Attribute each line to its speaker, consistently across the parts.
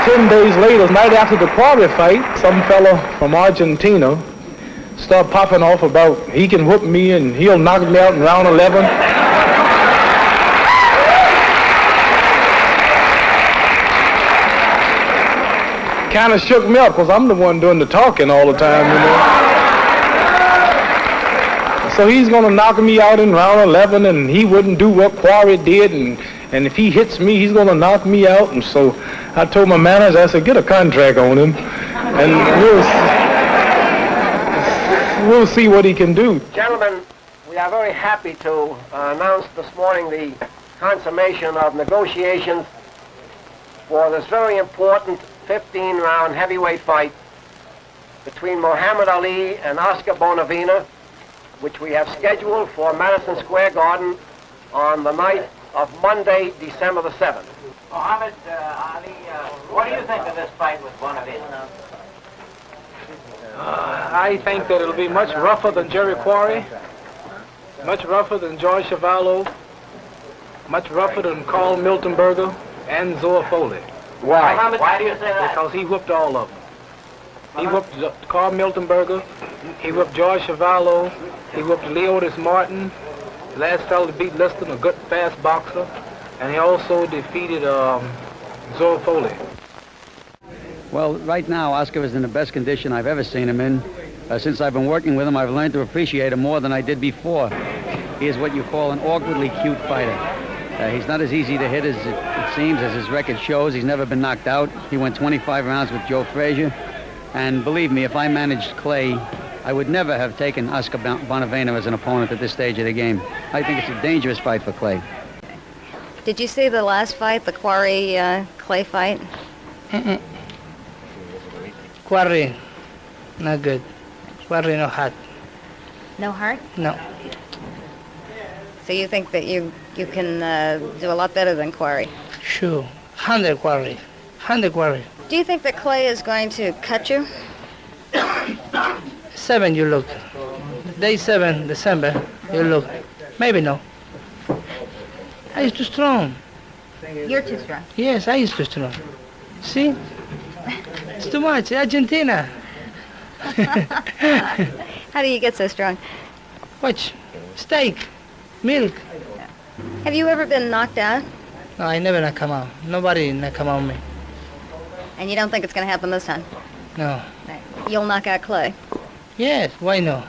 Speaker 1: 10 days later, right after the quarry fight, some fella from Argentina started popping off about he can whoop me and he'll knock me out in round 11. Kind of shook me up because I'm the one doing the talking all the time, you know. So he's going to knock me out in round 11, and he wouldn't do what Quarry did, and if he hits me, he's going to knock me out. And so I told my manager, I said, get a contract on him, and we'll see what he can do.
Speaker 2: Gentlemen, we are very happy to announce this morning the consummation of negotiations for this very important 15-round heavyweight fight between Muhammad Ali and Oscar Bonavena, which we have scheduled for Madison Square Garden on the night of Monday, December the 7th.
Speaker 3: Muhammad Ali, what do you think of this fight with Bonavena?
Speaker 1: I think that it'll be much rougher than Jerry Quarry, much rougher than George Chuvalo, much rougher than Carl Miltonberger and Zoe Foley.
Speaker 2: Why?
Speaker 3: Why do you say that?
Speaker 1: Because he whooped all of them. He whooped Carl Miltonberger, he whooped George Chuvalo, he whooped Leotis Martin, the last fellow to beat Liston, a good fast boxer, and he also defeated Zoe Foley.
Speaker 4: Well, right now, Oscar is in the best condition I've ever seen him in. Since I've been working with him, I've learned to appreciate him more than I did before. He is what you call an awkwardly cute fighter. He's not as easy to hit as it seems, as his record shows. He's never been knocked out. He went 25 rounds with Joe Frazier. And believe me, if I managed Clay, I would never have taken Oscar Bonavena as an opponent at this stage of the game. I think it's a dangerous fight for Clay.
Speaker 5: Did you see the last fight, the Quarry-Clay fight?
Speaker 6: Quarry, not good. Quarry, no heart.
Speaker 5: No heart?
Speaker 6: No.
Speaker 5: So you think that you can do a lot better than Quarry?
Speaker 6: Sure. 100 Quarry. 100 Quarry.
Speaker 5: Do you think that Clay is going to cut you?
Speaker 6: 7 you look. Day 7, December, you look. Maybe no. I is too strong.
Speaker 5: You're too strong.
Speaker 6: Yes, I is too strong. See? It's too much. Argentina.
Speaker 5: How do you get so strong?
Speaker 6: Watch. Steak. Milk.
Speaker 5: Have you ever been knocked out?
Speaker 6: No, I never not come out. Nobody not come out me.
Speaker 5: And you don't think it's going to happen this time?
Speaker 6: No.
Speaker 5: You'll knock out Clay?
Speaker 6: Yes, why no?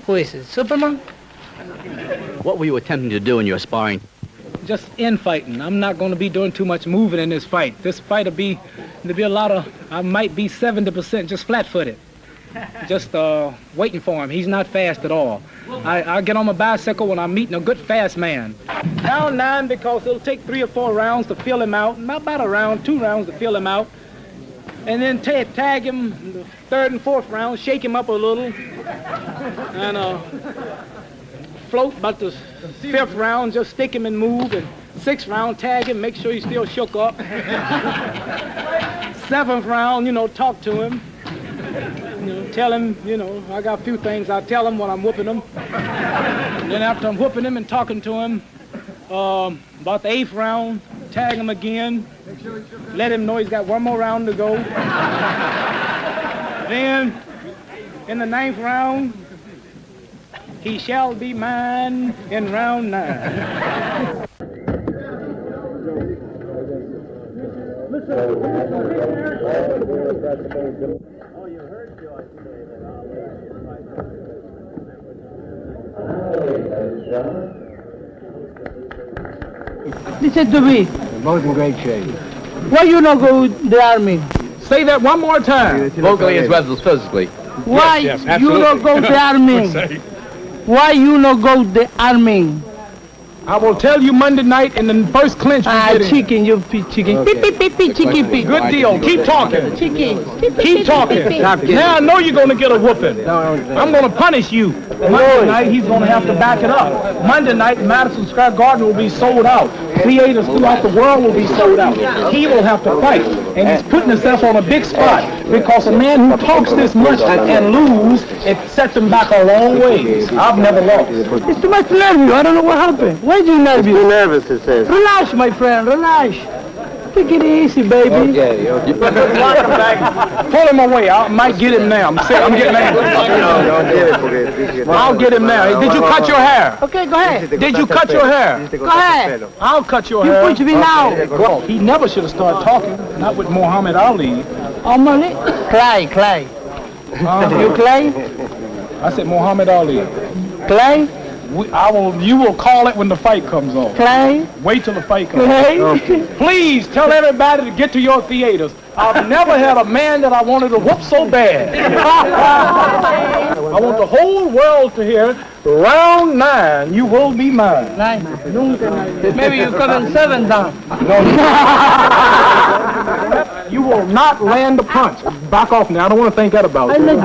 Speaker 6: Who is it? Superman?
Speaker 7: What were you attempting to do in your sparring?
Speaker 1: Just infighting. I'm not going to be doing too much moving in this fight. This fight there'll be a lot of, I might be 70% just flat-footed. Just waiting for him. He's not fast at all. I get on my bicycle when I'm meeting a good fast man. Round 9 because it'll take 3 or 4 rounds to fill him out. About a round, 2 rounds to fill him out. And then tag him in the 3rd and 4th round, shake him up a little. And float about the 5th round, just stick him and move. And 6th round, tag him, make sure he's still shook up. 7th round, talk to him. Tell him, I got a few things I'll tell him when I'm whooping him. And then after I'm whooping him and talking to him, about the 8th round, tag him again. Let him know he's got 1 more round to go. Then, in the 9th round, he shall be mine in round 9.
Speaker 3: Oh, you heard George say that
Speaker 6: Listen to me.
Speaker 4: Both in great shape.
Speaker 6: Why you not go to the army?
Speaker 1: Say that one more time.
Speaker 7: Vocally as well as physically.
Speaker 6: Why
Speaker 1: Yes,
Speaker 6: you not go to the army? Why you not go to the army?
Speaker 1: I will tell you Monday night in the first clinch we get in.
Speaker 6: Chicken, you chicken.
Speaker 4: Okay.
Speaker 6: Beep, beep, beep, chicken, beep.
Speaker 1: Good deal. Keep talking.
Speaker 6: Chicken.
Speaker 1: Keep talking. Now I know you're going to get a whooping. I'm going to punish you. Monday night, he's going to have to back it up. Monday night, Madison Square Garden will be sold out. Theaters throughout the world will be sold out. He will have to fight. And he's putting himself on a big spot because a man who talks this much and lose, it sets him back a long ways. I've never lost.
Speaker 6: It's too much nervous. I don't know what happened. Why are you nervous?
Speaker 2: Too nervous, it says.
Speaker 6: Relax, my friend. Relax.
Speaker 1: Take it easy, baby.
Speaker 2: Okay.
Speaker 1: Pull him away. I might get him now. I'm getting angry. I'll get him now. Did you cut your hair?
Speaker 6: Okay, go ahead.
Speaker 1: Did you cut your hair?
Speaker 6: Go ahead.
Speaker 1: I'll cut your hair.
Speaker 6: You push me now.
Speaker 1: He never should have started talking. Not with Muhammad Ali.
Speaker 6: Oh, money? Clay. You Clay?
Speaker 1: I said Muhammad Ali.
Speaker 6: Clay?
Speaker 1: You will call it when the fight comes on.
Speaker 6: Clay?
Speaker 1: Wait till the fight comes
Speaker 6: Clay?
Speaker 1: on. Please tell everybody to get to your theaters. I've never had a man that I wanted to whoop so bad. I want the whole world to hear, round 9, you will be mine.
Speaker 6: Maybe you cut in 7 down.
Speaker 1: No. You will not land the punch. Back off now. I don't want to think that about you.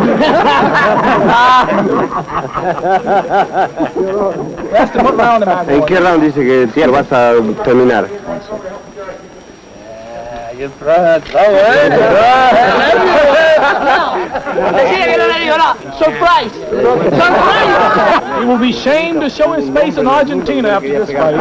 Speaker 1: Ask him what round am I going?
Speaker 2: ¿En qué round dice que vas a terminar?
Speaker 6: Surprise!
Speaker 1: He will be shamed to show his face in Argentina after this fight.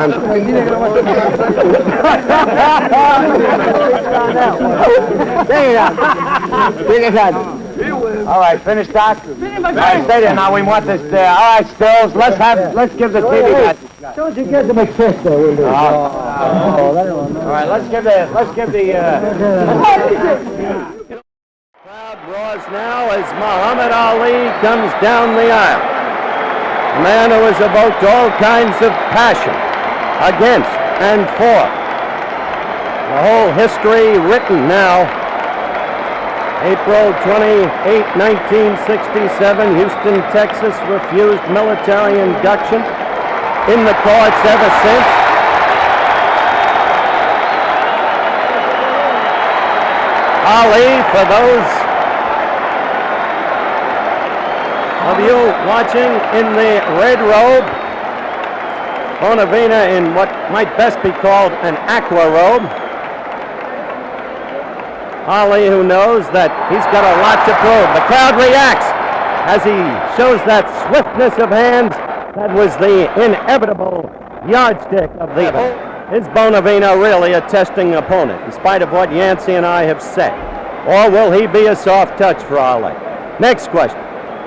Speaker 2: All right, finish, Doc. All right, stay there now. We want this. All right, Stills. Let's give the TV guy.
Speaker 1: Don't you get the McFist there, will you?
Speaker 2: All right, let's give the. Crowd roars now as Muhammad Ali comes down the aisle. A man who has evoked all kinds of passion against and for. The whole history written now. April 28, 1967, Houston, Texas, refused military induction. In the courts ever since. Ali, for those of you watching in the red robe, Bonavena in what might best be called an aqua robe. Ali, who knows that he's got a lot to prove. The crowd reacts as he shows that swiftness of hands that was the inevitable yardstick of the event. Is Bonavena really a testing opponent, in spite of what Yancey and I have said? Or will he be a soft touch for Ali? Next question.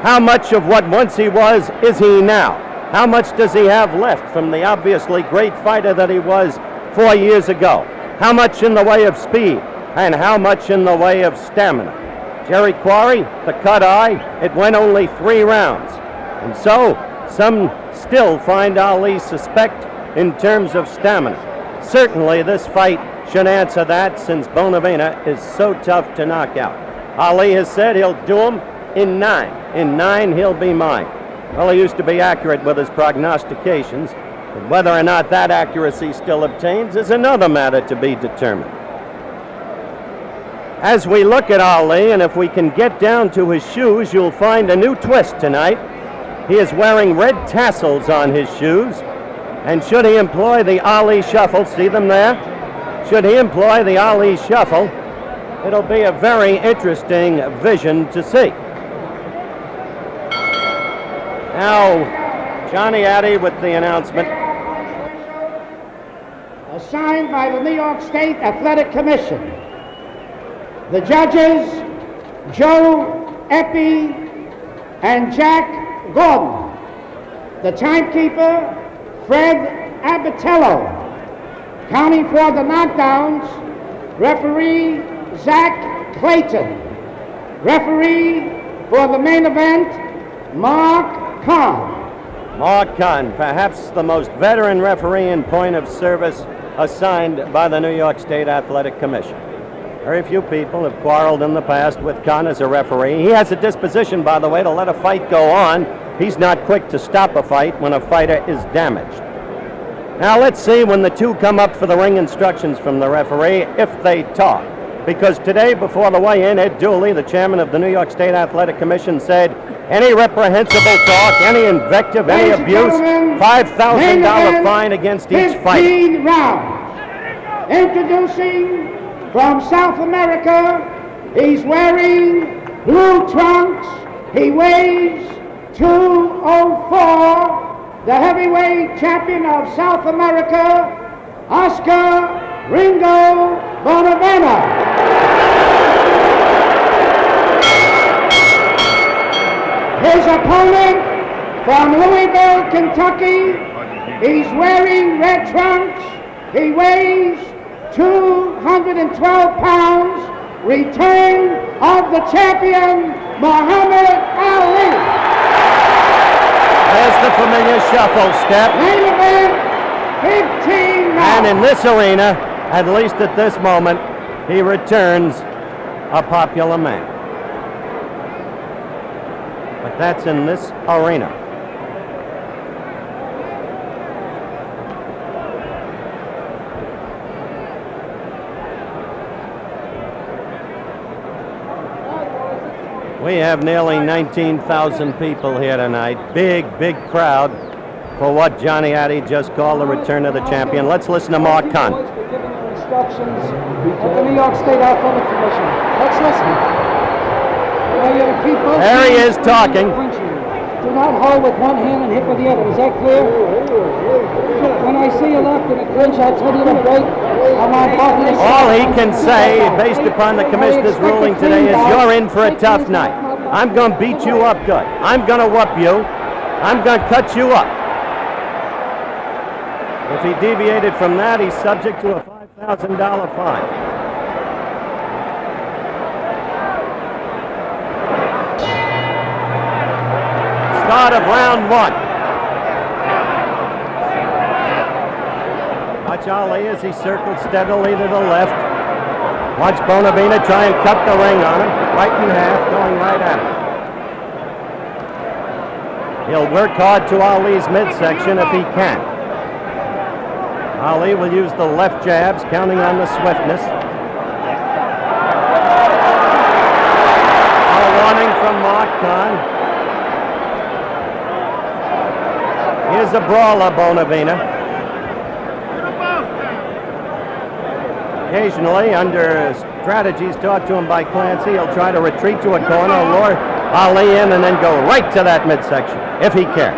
Speaker 2: How much of what once he was is he now? How much does he have left from the obviously great fighter that he was 4 years ago? How much in the way of speed? And how much in the way of stamina? Jerry Quarry, the cut eye, it went only 3 rounds. And so, some still find Ali suspect in terms of stamina. Certainly this fight should answer that, since Bonavena is so tough to knock out. Ali has said he'll do him in 9. In 9, he'll be mine. Well, he used to be accurate with his prognostications, but whether or not that accuracy still obtains is another matter to be determined. As we look at Ali, and if we can get down to his shoes, you'll find a new twist tonight. He is wearing red tassels on his shoes, and should he employ the Ali shuffle, see them there? Should he employ the Ali shuffle, it'll be a very interesting vision to see. Now, Johnny Addy with the announcement.
Speaker 8: Assigned by the New York State Athletic Commission. The judges, Joe Eppie and Jack Gordon. The timekeeper, Fred Abatello. Counting for the knockdowns, referee Zach Clayton. Referee for the main event, Mark Kahn.
Speaker 2: Mark Kahn, perhaps the most veteran referee in point of service assigned by the New York State Athletic Commission. Very few people have quarreled in the past with Kahn as a referee. He has a disposition, by the way, to let a fight go on. He's not quick to stop a fight when a fighter is damaged. Now let's see when the two come up for the ring instructions from the referee, if they talk. Because today, before the weigh-in, Ed Dooley, the chairman of the New York State Athletic Commission, said any reprehensible talk, any invective, any abuse, $5,000 fine against each fighter.
Speaker 8: 15 rounds. Introducing from South America, he's wearing blue trunks. He weighs 204. The heavyweight champion of South America, Oscar Ringo Bonavena. His opponent from Louisville, Kentucky, he's wearing red trunks. He weighs 212 pounds. Return of the champion, Muhammad Ali.
Speaker 9: There's the familiar shuffle step.
Speaker 8: Main event, 15 rounds.
Speaker 9: And in this arena, at least at this moment, he returns a popular man. But that's in this arena. We have nearly 19,000 people here tonight. Big, big crowd for what Johnny Addy just called the return of the champion. Let's listen to Mark Kahn.
Speaker 10: Instructions of the New York State Athletic Commission. Let's listen.
Speaker 9: There he is talking.
Speaker 10: Do not hold with one hand and hit with the other. Is that clear? When I see you left in a clinch, I'll tell you to break.
Speaker 9: All he can say, based upon the commissioner's ruling today, is you're in for a tough night. I'm going to beat you up good. I'm going to whoop you. I'm going to cut you up. If he deviated from that, he's subject to a $5,000 fine. Start of round one. Watch Ali as he circles steadily to the left. Watch Bonavena try and cut the ring on him. Right in half, going right at him. He'll work hard to Ali's midsection if he can. Ali will use the left jabs, counting on the swiftness. A warning from Mark Kahn. Here's a brawler, Bonavena. Occasionally, under strategies taught to him by Clancy, he'll try to retreat to a corner, lure Ali in, and then go right to that midsection, if he can.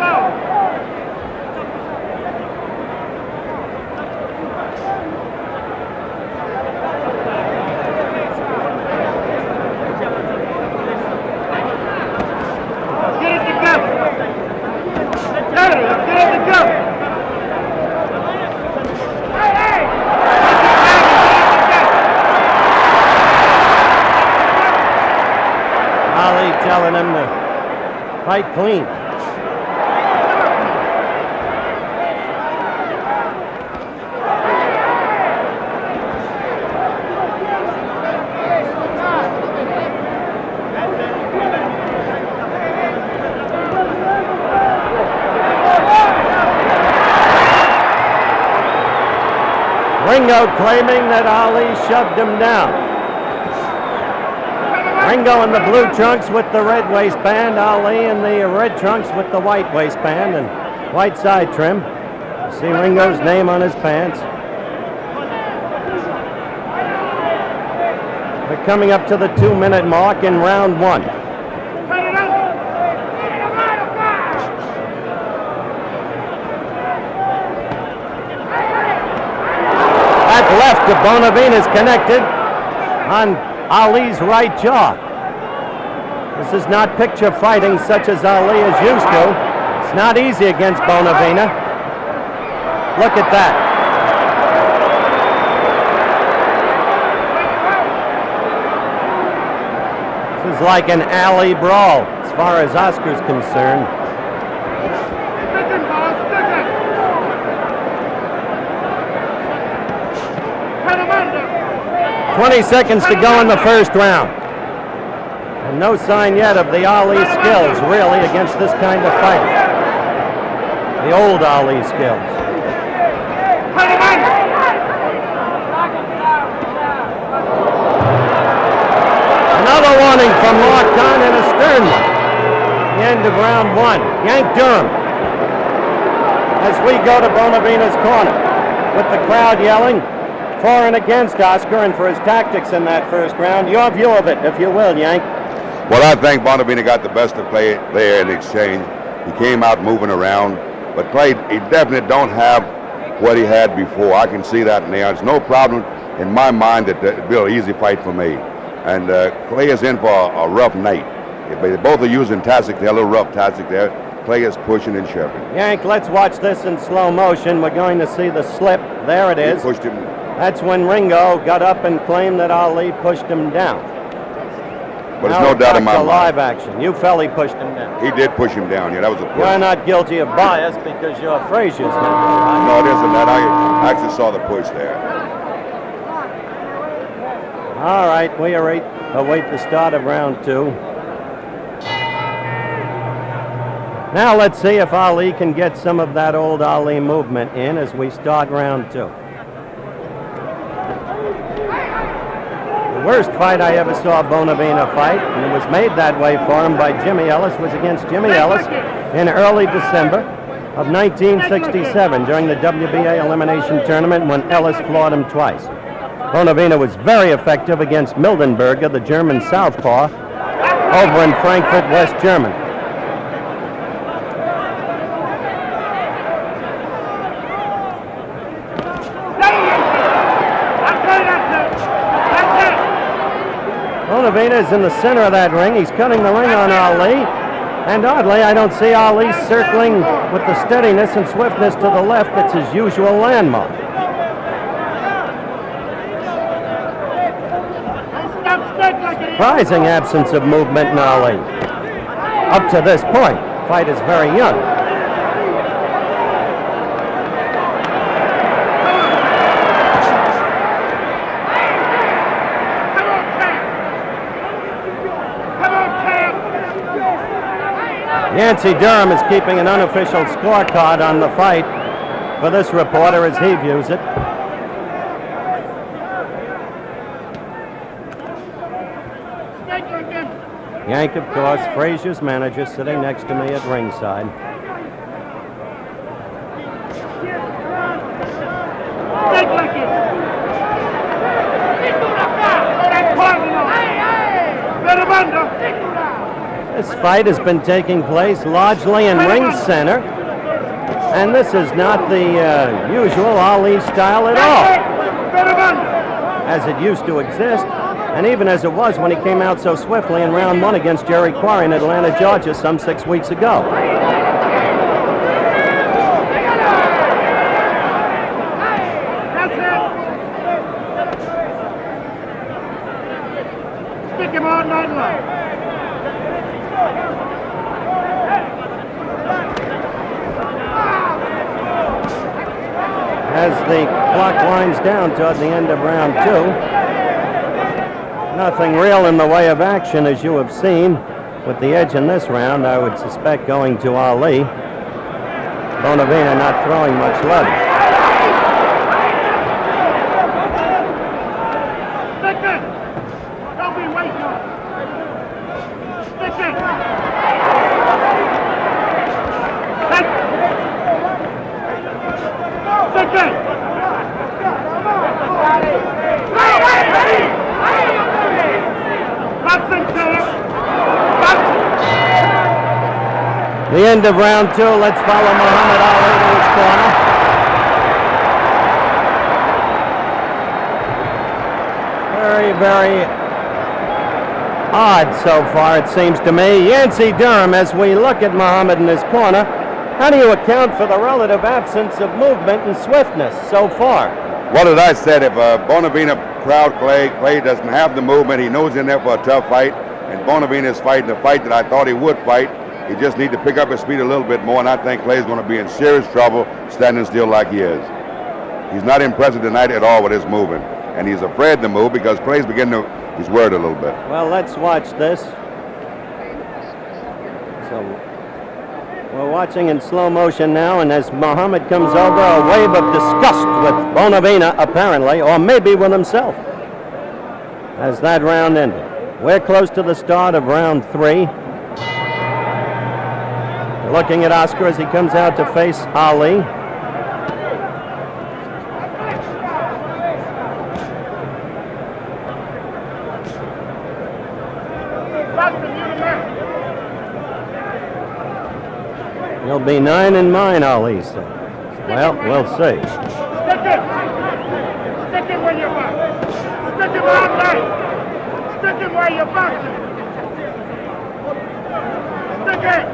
Speaker 9: Telling him to fight clean. Ringo claiming that Ali shoved him down. Ringo in the blue trunks with the red waistband, Ali in the red trunks with the white waistband and white side trim. You see Ringo's name on his pants. We're coming up to the 2-minute mark in round one. That left of Bonavena is connected on Ali's right jaw. This is not picture fighting such as Ali is used to. It's not easy against Bonavena. Look at that. This is like an alley brawl as far as Oscar's concerned. 20 seconds to go in the first round. And no sign yet of the Ali skills, really, against this kind of fight. The old Ali skills. Another warning from Mark Kahn and a stern one. The end of round one. Yank Durham. As we go to Bonavena's corner, with the crowd yelling for and against Oscar and for his tactics in that first round. Your view of it, if you will, Yank.
Speaker 11: Well, I think Bonavena got the best of play there in the exchange. He came out moving around, but Clay, he definitely don't have what he had before. I can see that now. It's no problem in my mind, that it'd be an easy fight for me. And Clay is in for a rough night. They both are using tactics there, a little rough tactics there. Clay is pushing and shoving.
Speaker 9: Yank, let's watch this in slow motion. We're going to see the slip. There it is.
Speaker 11: He pushed him.
Speaker 9: That's when Ringo got up and claimed that Ali pushed him down.
Speaker 11: But there's no doubt in my mind.
Speaker 9: Live action. You felt he pushed him down.
Speaker 11: He did push him down. Yeah, that was a push.
Speaker 9: You're not guilty of bias because you're Frazier's man.
Speaker 11: No, it isn't that. I actually saw the push there.
Speaker 9: All right, we await the start of round 2. Now let's see if Ali can get some of that old Ali movement in as we start round 2. The worst fight I ever saw Bonavena fight, and it was made that way for him by Jimmy Ellis, was against Jimmy Ellis in early December of 1967 during the WBA elimination tournament when Ellis floored him twice. Bonavena was very effective against Mildenberger, the German southpaw, over in Frankfurt, West Germany. Bonavena is in the center of that ring. He's cutting the ring on Ali. And oddly, I don't see Ali circling with the steadiness and swiftness to the left that's his usual landmark. Surprising absence of movement in Ali. Up to this point, fight is very young. Yancey Durham is keeping an unofficial scorecard on the fight for this reporter as he views it. Yank, of course, Frazier's manager, sitting next to me at ringside. This fight has been taking place largely in ring center, and this is not the usual Ali style at all, as it used to exist, and even as it was when he came out so swiftly in round 1 against Jerry Quarry in Atlanta, Georgia, some 6 weeks ago.
Speaker 8: Stick him all night long.
Speaker 9: As the clock winds down toward the end of round 2, nothing real in the way of action, as you have seen. With the edge in this round, I would suspect going to Ali. Bonavena not throwing much lead.
Speaker 8: Stick it! Don't be waiting. Stick it! Stick it!
Speaker 9: The end of round 2, let's follow Muhammad Ali to his corner. Very, very odd so far, it seems to me. Yancey Durham, as we look at Muhammad in his corner, how do you account for the relative absence of movement and swiftness so far?
Speaker 11: What did I said? If Bonavena crowd Clay doesn't have the movement, he knows he's in there for a tough fight, and Bonavena is fighting the fight that I thought he would fight. He just needs to pick up his speed a little bit more, and I think Clay's going to be in serious trouble standing still like he is. He's not impressive tonight at all with his movement, and he's afraid to move because Clay's beginning to, he's worried a little bit.
Speaker 9: Well, let's watch this. So we're watching in slow motion now, and as Muhammad comes over, a wave of disgust with Bonavena, apparently, or maybe with himself, as that round ended. We're close to the start of round 3. Looking at Oscar as he comes out to face Ali. He'll be 9 in mine, Ali said. Well, we'll see.
Speaker 8: Stick it! Stick it when you want. Stick him all night. Stick him where you're boxing. Stick it.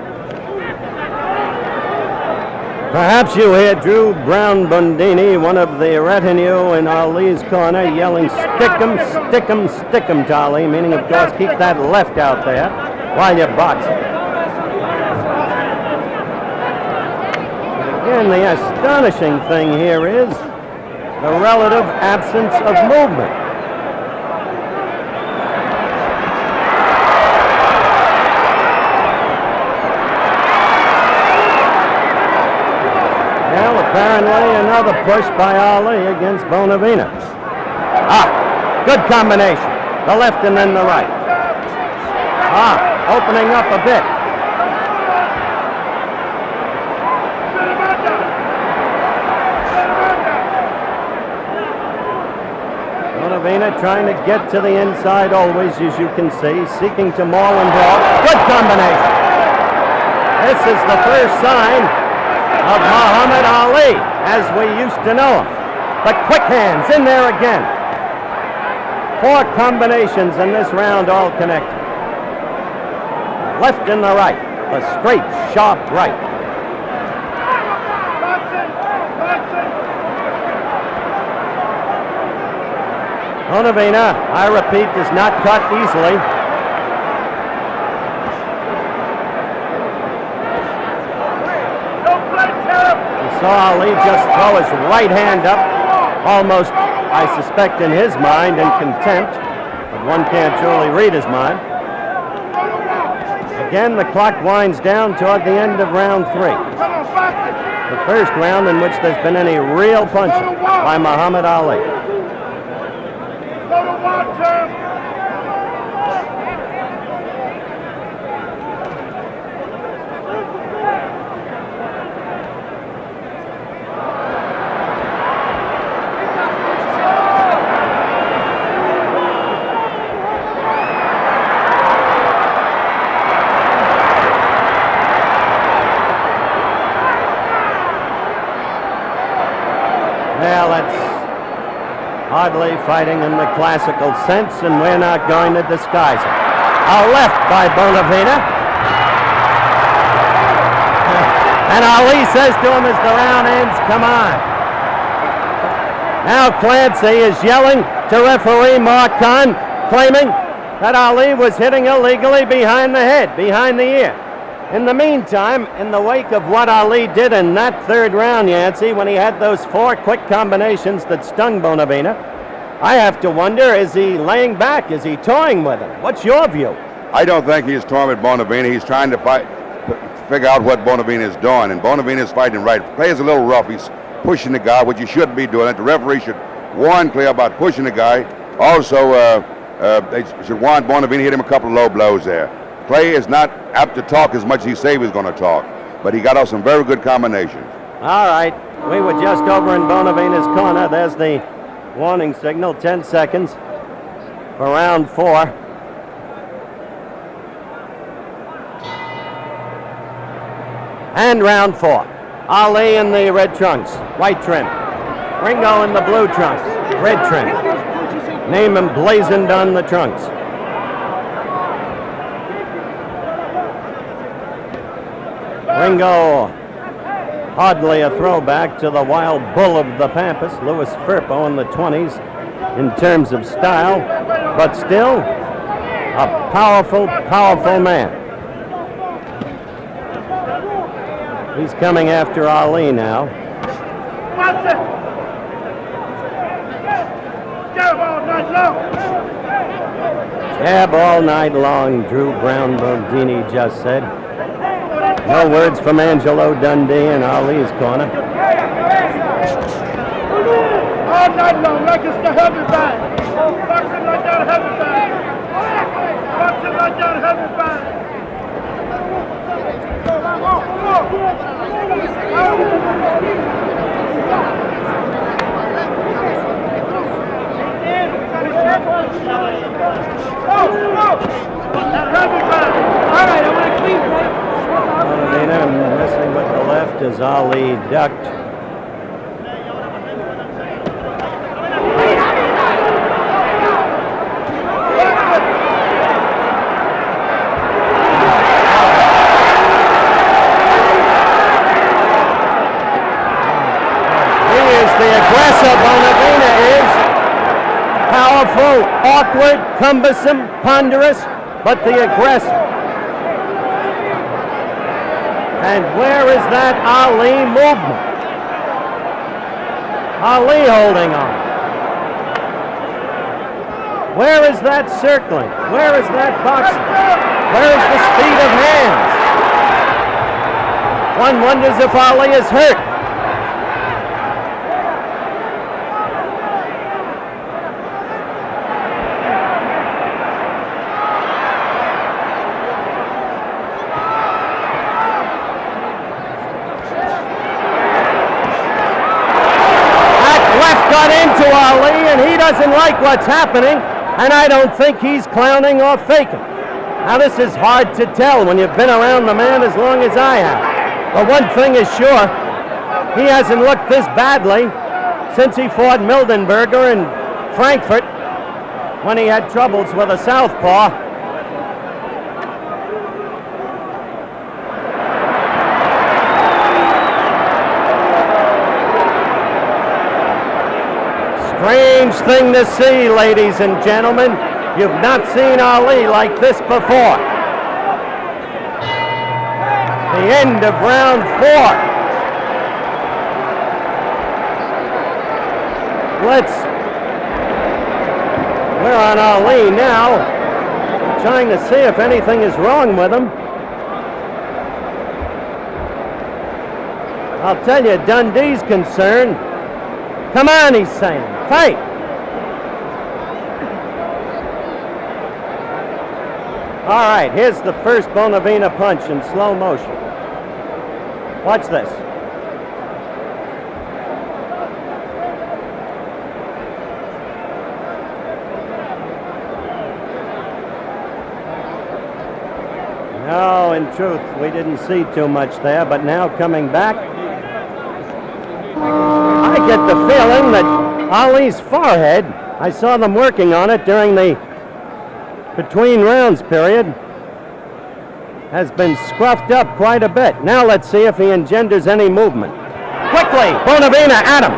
Speaker 9: Perhaps you hear Drew Brown Bundini, one of the retinue in Ali's corner, yelling, stick him, stick him, stick him to Ali, meaning, of course, keep that left out there while you're boxing. But again, the astonishing thing here is the relative absence of movement. Well, apparently another push by Ali against Bonavena. Good combination. The left and then the right. Opening up a bit. Bonavena trying to get to the inside always, as you can see, seeking to maul and brawl. Good combination. This is the first sign of Muhammad Ali, as we used to know him. But quick hands in there again. 4 combinations in this round, all connected. Left and the right. The straight, sharp right. Bonavena, I repeat, does not cut easily. Saw Ali just throw his right hand up, almost, I suspect, in his mind, in contempt, but one can't truly read his mind. Again, the clock winds down toward the end of round 3. The first round in which there's been any real punching by Muhammad Ali. Well, that's hardly fighting in the classical sense, and we're not going to disguise it. A left by Bonavena. And Ali says to him as the round ends, come on. Now Clancy is yelling to referee Mark Kahn, claiming that Ali was hitting illegally behind the head, behind the ear. In the meantime, in the wake of what Ali did in that third round, Yancey, when he had those 4 quick combinations that stung Bonavena, I have to wonder, is he laying back? Is he toying with him? What's your view?
Speaker 11: I don't think he's toying with Bonavena. He's trying to figure out what Bonavena is doing, and Bonavena is fighting right. Play's a little rough. He's pushing the guy, which he shouldn't be doing. The referee should warn Clay about pushing the guy. Also, they should warn Bonavena, hit him a couple of low blows there. Clay is not apt to talk as much as he said he was going to talk, but he got off some very good combinations.
Speaker 9: All right, we were just over in Bonavena's corner. There's the warning signal, 10 seconds for round 4. And round 4. Ali in the red trunks, white trim. Ringo in the blue trunks, red trim. Name emblazoned on the trunks. Ringo, hardly a throwback to the wild bull of the Pampas, Louis Firpo in the 20s in terms of style, but still a powerful, powerful man. He's coming after Ali now. Jab all night long, Drew Brown Bundini just said. No words from Angelo Dundee in Ali's corner.
Speaker 8: All night long, like it's the heavy bag. Boxing like that heavy bag. Boxing like that heavy bag.
Speaker 10: All right, I want to clean plate.
Speaker 9: Bonavena messing with the left as Ali ducked. the aggressor Bonavena is. Powerful, awkward, cumbersome, ponderous, but the aggressor. And where is that Ali movement? Ali holding on. Where is that circling? Where is that boxing? Where is the speed of hands? One wonders if Ali is hurt. Into Ali, and he doesn't like what's happening, and I don't think he's clowning or faking. Now this is hard to tell when you've been around the man as long as I have. But one thing is sure, he hasn't looked this badly since he fought Mildenberger in Frankfurt when he had troubles with a southpaw. Strange thing to see, ladies and gentlemen. You've not seen Ali like this before. The end of round 4. We're on Ali now, trying to see if anything is wrong with him. I'll tell you, Dundee's concerned. Come on, he's saying. Fight! All right, here's the first Bonavena punch in slow motion. Watch this. No, in truth, we didn't see too much there, but now coming back, I get the feeling that Ali's forehead, I saw them working on it during the between rounds period, has been scruffed up quite a bit. Now let's see if he engenders any movement. Quickly, Bonavena at him.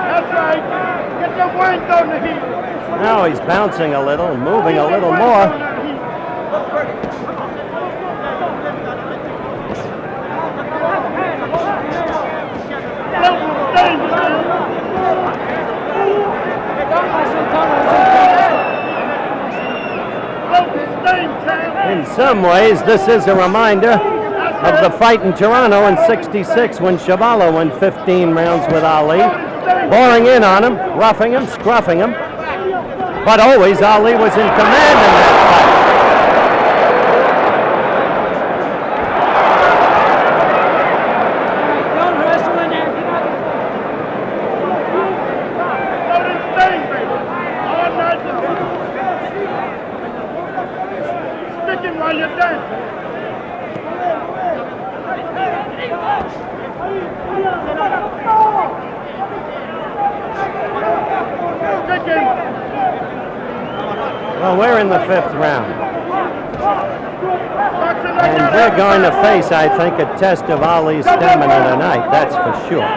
Speaker 8: That's right. Get the wings on the heel.
Speaker 9: Now he's bouncing a little, moving a little more. In some ways, this is a reminder of the fight in Toronto in '66 when Chuvalo won 15 rounds with Ali, boring in on him, roughing him, scruffing him. But always Ali was in command in that fight.
Speaker 10: Don't wrestle in there.
Speaker 8: Sticking while you're dancing.
Speaker 9: Well, we're in the 5th round. And they're going to face, I think, a test of Ali's stamina tonight, that's for sure.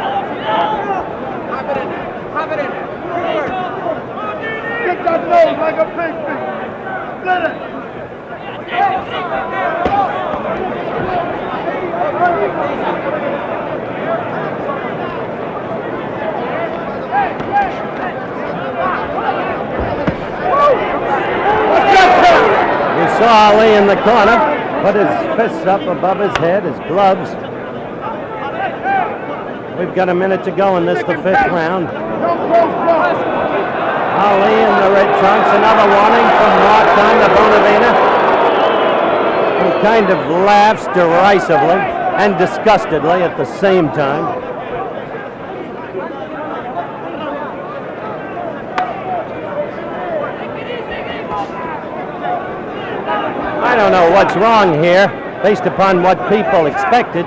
Speaker 8: Kick that nose like a pig. Let it.
Speaker 9: You saw Ali in the corner, put his fists up above his head, his gloves. We've got a minute to go in this, the 5th round. Ali in the red trunks, another warning from Martin to Bonavena, who kind of laughs derisively and disgustedly at the same time. I don't know what's wrong here, based upon what people expected,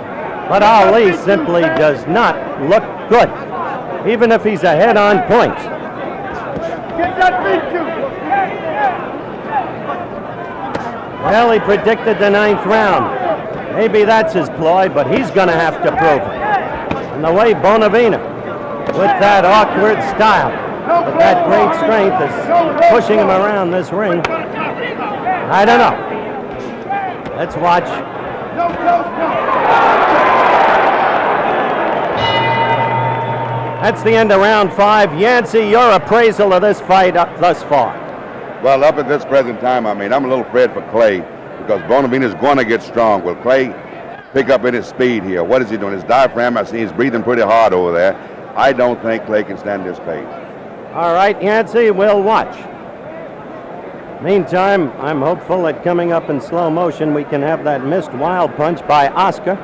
Speaker 9: but Ali simply does not look good, even if he's ahead on points.
Speaker 8: that beat you.
Speaker 9: Well, he predicted the 9th round. Maybe that's his ploy, but he's going to have to prove it. And the way Bonavena, with that awkward style, with that great strength, is pushing him around this ring. I don't know. Let's watch. That's the end of round 5. Yancey, your appraisal of this fight thus far.
Speaker 11: Well, up at this present time, I'm a little afraid for Clay because Bonavena is going to get strong. Will Clay pick up in his speed here? What is he doing? His diaphragm, I see he's breathing pretty hard over there. I don't think Clay can stand this pace.
Speaker 9: All right, Yancey, we'll watch. Meantime, I'm hopeful that coming up in slow motion, we can have that missed wild punch by Oscar.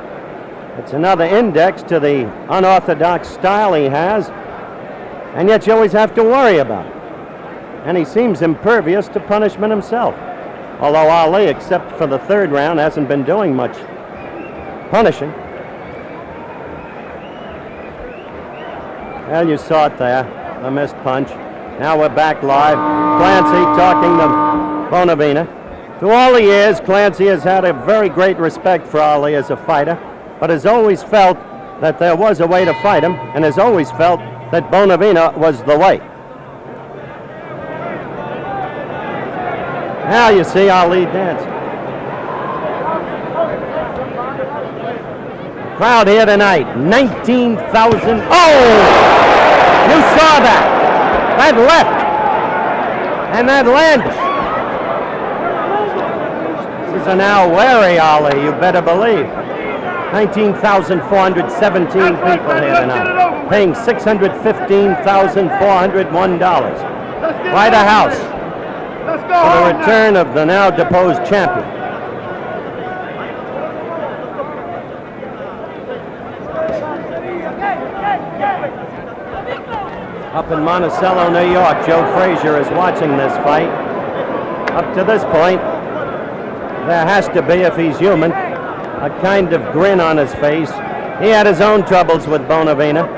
Speaker 9: It's another index to the unorthodox style he has, and yet you always have to worry about it. And he seems impervious to punishment himself. Although Ali, except for the 3rd round, hasn't been doing much punishing. Well, you saw it there, the missed punch. Now we're back live. Clancy talking to Bonavena. Through all the years, Clancy has had a very great respect for Ali as a fighter, but has always felt that there was a way to fight him, and has always felt that Bonavena was the way. Now you see Ali dance. Crowd here tonight, 19,000. Oh! You saw that. That left. And that landed. This is a now wary Ali, you better believe. 19,417 people here tonight, paying $615,401. Quite a house for the return of the now deposed champion. Up in Monticello, New York, Joe Frazier is watching this fight. Up to this point, there has to be, if he's human, a kind of grin on his face. He had his own troubles with Bonavena.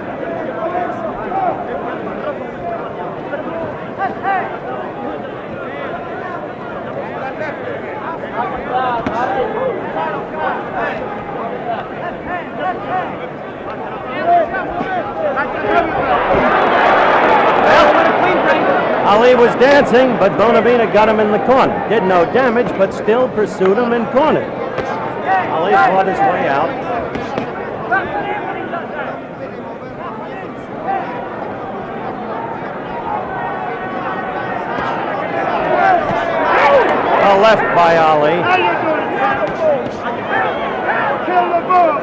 Speaker 9: Ali was dancing, but Bonavena got him in the corner. Did no damage, but still pursued him and cornered. Ali fought his way out. A left by Ali.
Speaker 8: Kill the bull.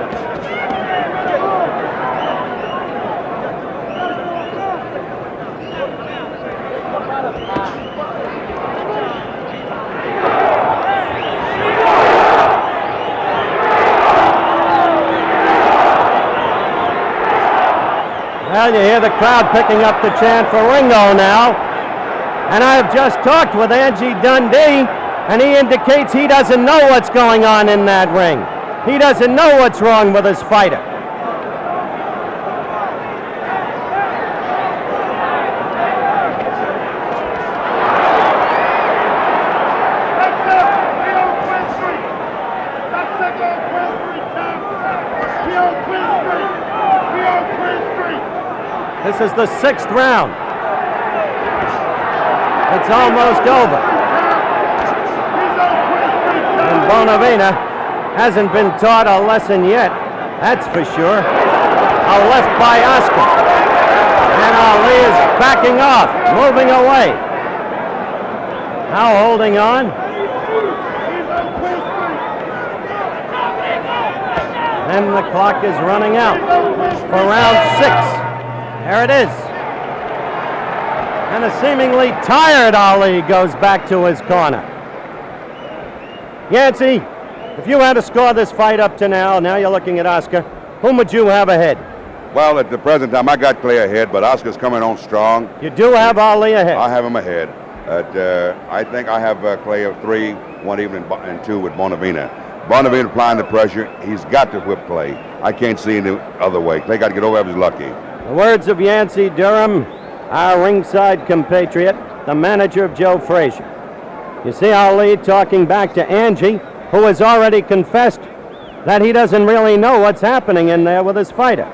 Speaker 9: Well, you hear the crowd picking up the chant for Ringo now. And I've just talked with Angie Dundee, and he indicates he doesn't know what's going on in that ring. He doesn't know what's wrong with his fighter. This is the 6th round. It's almost over. And Bonavena hasn't been taught a lesson yet, that's for sure. A left by Oscar. And Ali is backing off, moving away. Now holding on. And the clock is running out for round 6. There it is. And a seemingly tired Ali goes back to his corner. Yancey, if you had to score this fight up to now you're looking at Oscar, whom would you have ahead?
Speaker 11: Well, at the present time, I got Clay ahead, but Oscar's coming on strong.
Speaker 9: You do have Ali ahead?
Speaker 11: I have him ahead. I think I have Clay of 3, 1 even, and 2 with Bonavena. Bonavena applying the pressure. He's got to whip Clay. I can't see any other way. Clay got to get over if he's lucky.
Speaker 9: The words of Yancey Durham, our ringside compatriot. the manager of Joe Frazier. You see Ali talking back to Angie, who has already confessed that he doesn't really know what's happening in there with his fighter.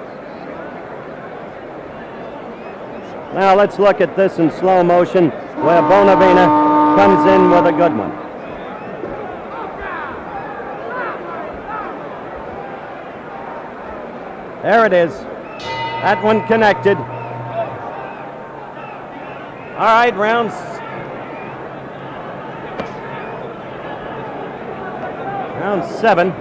Speaker 9: Now let's look at this in slow motion where Bonavena comes in with a good one. There it is. That one connected. All right, round 7.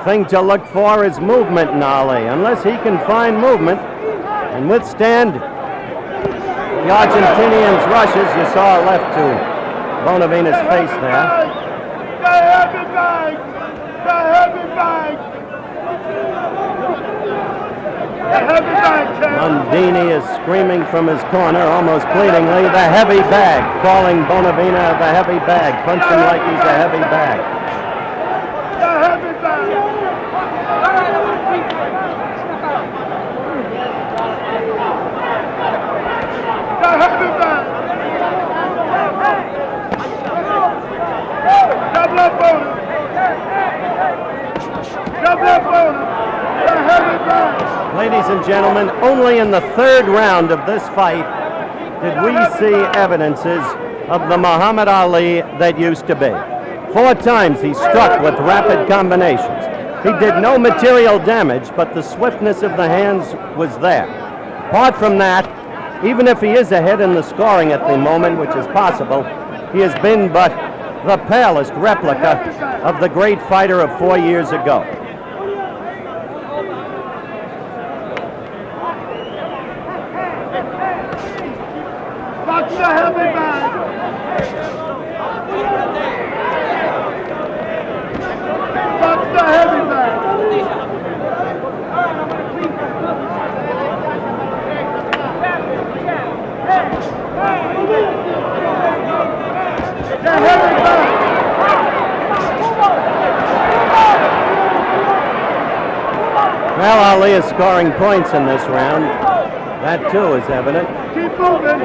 Speaker 9: The thing to look for is movement in Ali. Unless he can find movement and withstand the Argentinian's rushes, you saw a left to Bonavena's face there.
Speaker 8: The heavy bag! The heavy bag! The heavy bag, champ!
Speaker 9: Mondini is screaming from his corner, almost pleadingly, the heavy bag, calling Bonavena the heavy bag. Punch him like he's a heavy bag.
Speaker 8: The heavy bag! The heavy bag! Double up on him! Double up on him! The heavy bag!
Speaker 9: Ladies and gentlemen, only in the third round of this fight did we see evidences of the Muhammad Ali that used to be. 4 times he struck with rapid combinations. He did no material damage, but the swiftness of the hands was there. Apart from that, even if he is ahead in the scoring at the moment, which is possible, he has been but the palest replica of the great fighter of 4 years ago.
Speaker 8: Box the heavy bag! Box the heavy bag! The heavy bag!
Speaker 9: Well, Ali is scoring points in this round. That too is evident.
Speaker 8: Keep moving!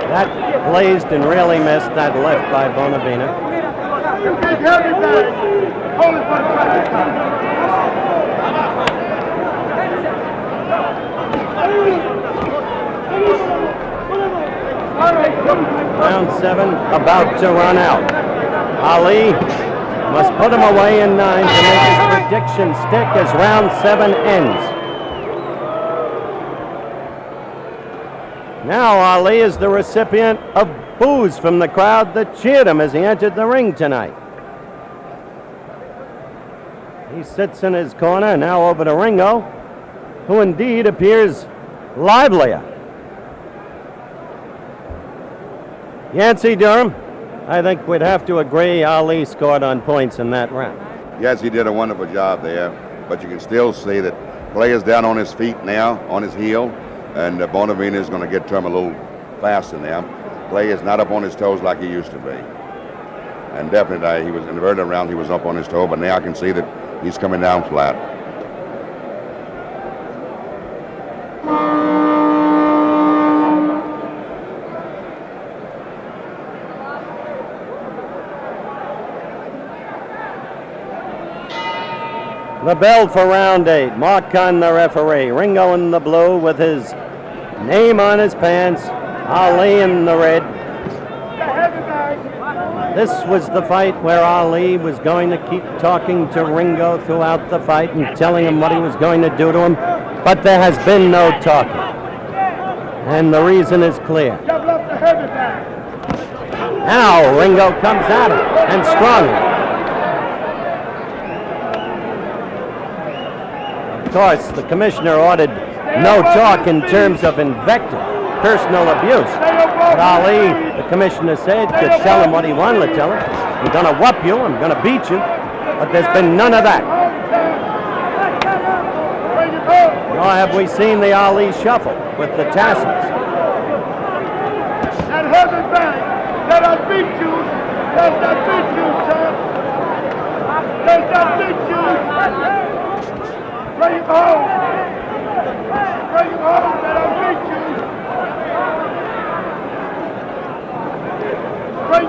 Speaker 9: That blazed and really missed that left by Bonavena.
Speaker 8: Big heavy bag! Hold it for the second time.
Speaker 9: Round 7 about to run out. Ali must put him away in 9 to make his prediction stick as round 7 ends. Now Ali is the recipient of boos from the crowd that cheered him as he entered the ring tonight. He sits in his corner, now over to Ringo, who indeed appears livelier. Yancey Durham, I think we'd have to agree Ali scored on points in that round.
Speaker 11: Yes, he did a wonderful job there, but you can still see that Clay is down on his feet now, on his heel, and Bonavena is going to get to him a little faster now. Clay is not up on his toes like he used to be. And definitely, he was in the very round, he was up on his toe, but now I can see that he's coming down flat.
Speaker 9: The bell for round 8. Mark Kahn, the referee. Ringo in the blue with his name on his pants. Ali in the red. This was the fight where Ali was going to keep talking to Ringo throughout the fight and telling him what he was going to do to him. But there has been no talking. And the reason is clear. Now Ringo comes at him, and strongly. Of course, the commissioner ordered no talk in terms of invective, personal abuse. But Ali, the commissioner said, could tell him what he wanted to tell him. I'm going to whoop you, I'm going to beat you. But there's been none of that. Nor have we seen the Ali shuffle with the tassels.
Speaker 8: And heavy bang. Let us beat you. Let us beat you, son. Let us beat you. Bring him home. Bring him home. Let us beat you.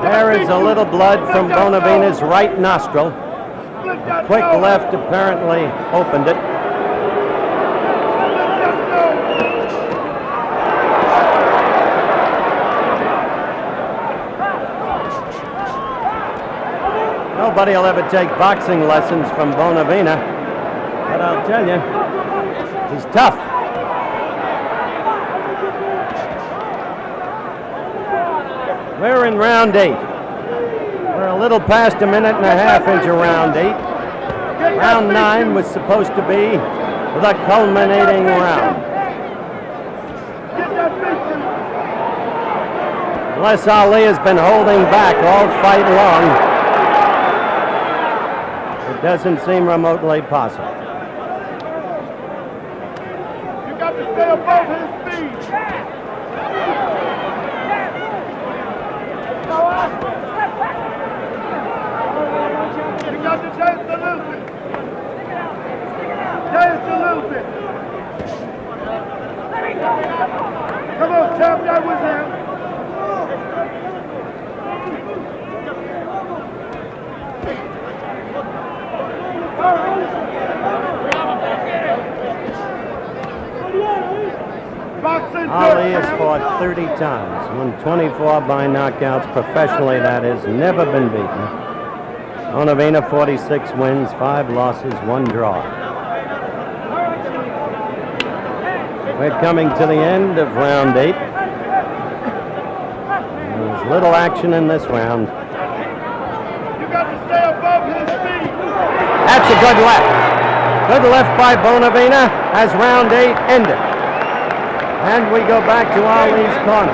Speaker 9: There is a little blood from Bonavena's right nostril. A quick left apparently opened it. Nobody will ever take boxing lessons from Bonavena, but I'll tell you, he's tough. We're in round 8. We're a little past a minute and a half into round 8. Round 9 was supposed to be the culminating round. Unless Ali has been holding back all fight long, it doesn't seem remotely possible.
Speaker 8: You got to stay above his feet. You got to dance a little bit. Dance a little bit. Come on, champ, that was him.
Speaker 9: Ali has fought 30 times, won 24 by knockouts professionally, that is, never been beaten. Bonavena, 46 wins, 5 losses, 1 draw. We're coming to the end of round 8. There's little action in this round.
Speaker 8: You got to stay above his feet.
Speaker 9: That's a good left. Good left by Bonavena as round 8 ended. And we go back to Ali's corner.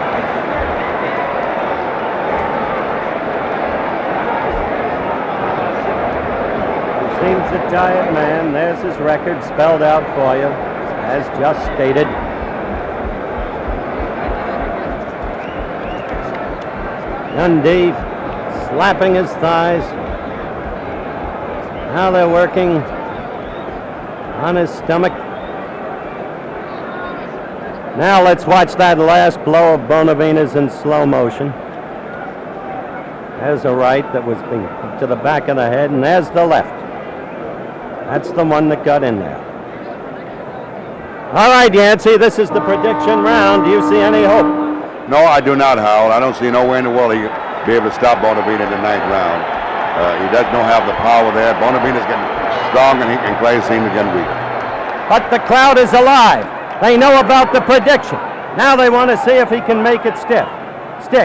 Speaker 9: He seems a tired man. There's his record spelled out for you, as just stated. Dundee slapping his thighs. Now they're working on his stomach. Now let's watch that last blow of Bonavena's in slow motion. There's a right that was being to the back of the head, and there's the left. That's the one that got in there. All right, Yancey, this is the prediction round. Do you see any hope?
Speaker 11: No, I do not, Howell. I don't see nowhere in the world he'll be able to stop Bonavena in the 9th round. He does not have the power there. Bonavena's getting strong, and Clay seems to get weak.
Speaker 9: But the crowd is alive. They know about the prediction. Now they want to see if he can make it stick,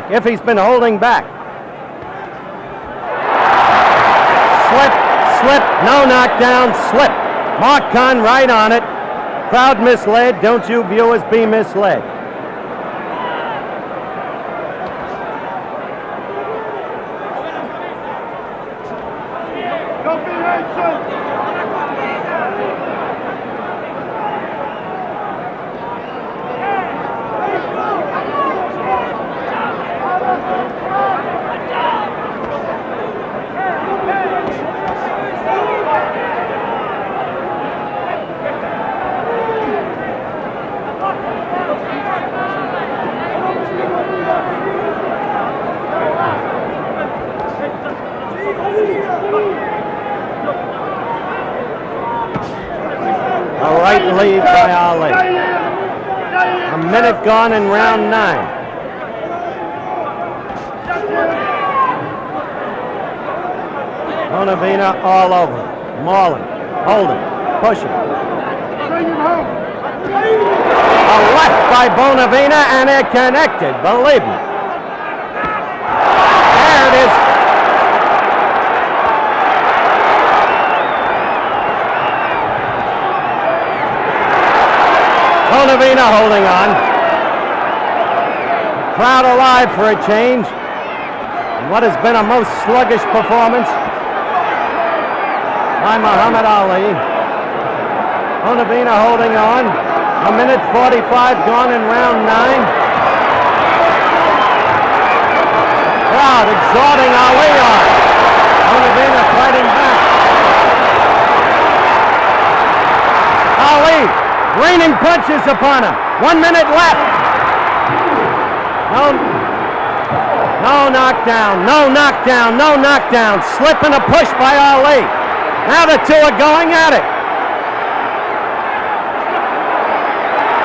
Speaker 9: if he's been holding back. Slip, no knockdown, slip. Mark Kahn right on it. Crowd misled. Don't you viewers be misled.
Speaker 8: Don't be anxious.
Speaker 9: A right lead by Ali. A minute gone in round 9. Bonavena all over. Mauling, holding, pushing. A left by Bonavena, and it connected, believe me. There it is. Bonavena holding on. Crowd alive for a change. And what has been a most sluggish performance by Muhammad Ali. Bonavena holding on. 1:45 gone in round 9. Crowd exhorting Ali on. Bonavena fighting back. Ali raining punches upon him. 1 minute left. No knockdown, no knockdown, no knockdown. Slip and a push by Ali. Now the two are going at it.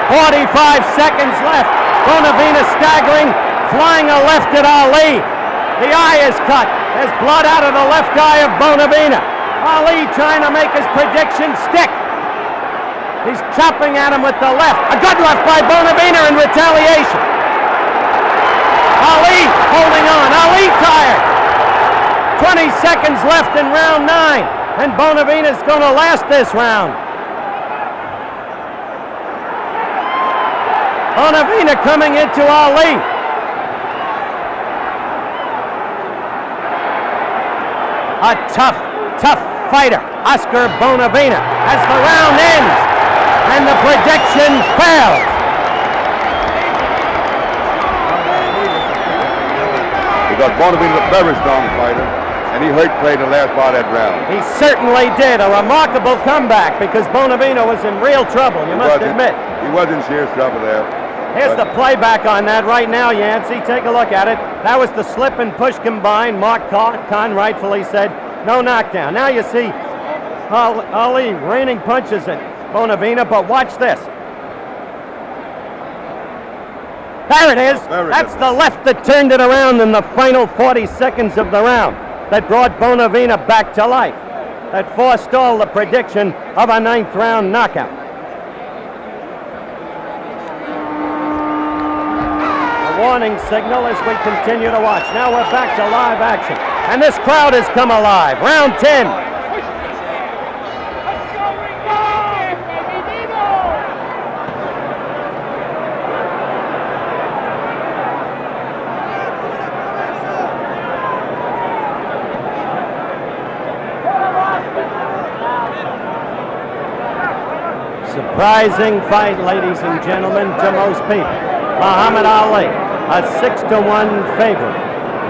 Speaker 9: 45 seconds left. Bonavena staggering, flying a left at Ali. The eye is cut. There's blood out of the left eye of Bonavena. Ali trying to make his prediction stick. He's chopping at him with the left. A good left by Bonavena in retaliation. Ali holding on. Ali tired. 20 seconds left in round 9. And Bonavena's going to last this round. Bonavena coming into Ali. A tough fighter, Oscar Bonavena, as the round ends. And the prediction fails.
Speaker 11: Because Bonavena's a very strong fighter, and he hurt Clay the last part of that round.
Speaker 9: He certainly did. A remarkable comeback because Bonavena was in real trouble, you must admit.
Speaker 11: He was in serious trouble there.
Speaker 9: Here's the playback on that right now, Yancey. Take a look at it. That was the slip and push combined. Mark Kahn rightfully said no knockdown. Now you see Ali raining punches at Bonavena, but watch this. There it is. That's the left that turned it around in the final 40 seconds of the round that brought Bonavena back to life, that forestalled the prediction of a 9th round knockout. A warning signal as we continue to watch. Now we're back to live action, and this crowd has come alive. Round 10. Surprising fight, ladies and gentlemen, to most people. Muhammad Ali, a 6-1 favorite.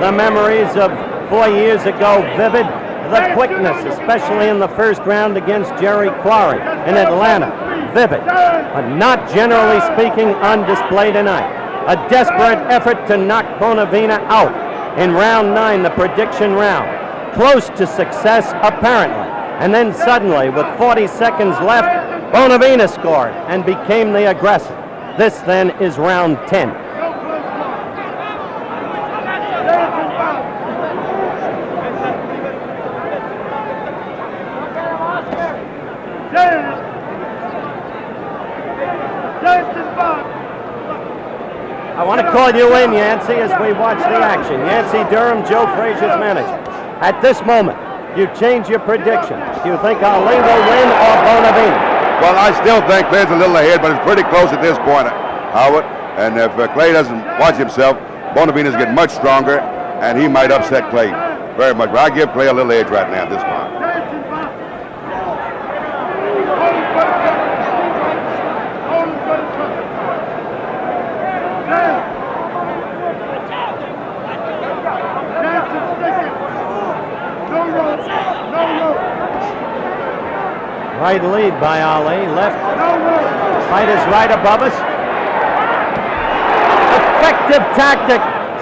Speaker 9: The memories of 4 years ago vivid. The quickness, especially in the first round against Jerry Quarry in Atlanta, vivid. But not generally speaking on display tonight. A desperate effort to knock Bonavena out in round 9, the prediction round. Close to success, apparently. And then suddenly, with 40 seconds left, Bonavena scored and became the aggressor. This then is round 10. I want to call you in, Yancey, as we watch the action. Yancey Durham, Joe Frazier's manager. At this moment, you change your prediction. Do you think Ali will win or Bonavena?
Speaker 11: Well, I still think Clay's a little ahead, but it's pretty close at this point, Howard. And if Clay doesn't watch himself, Bonavena's getting much stronger, and he might upset Clay very much. But I give Clay a little edge right now at this point.
Speaker 9: Right lead by Ali, left. Fight is right above us. Effective tactic,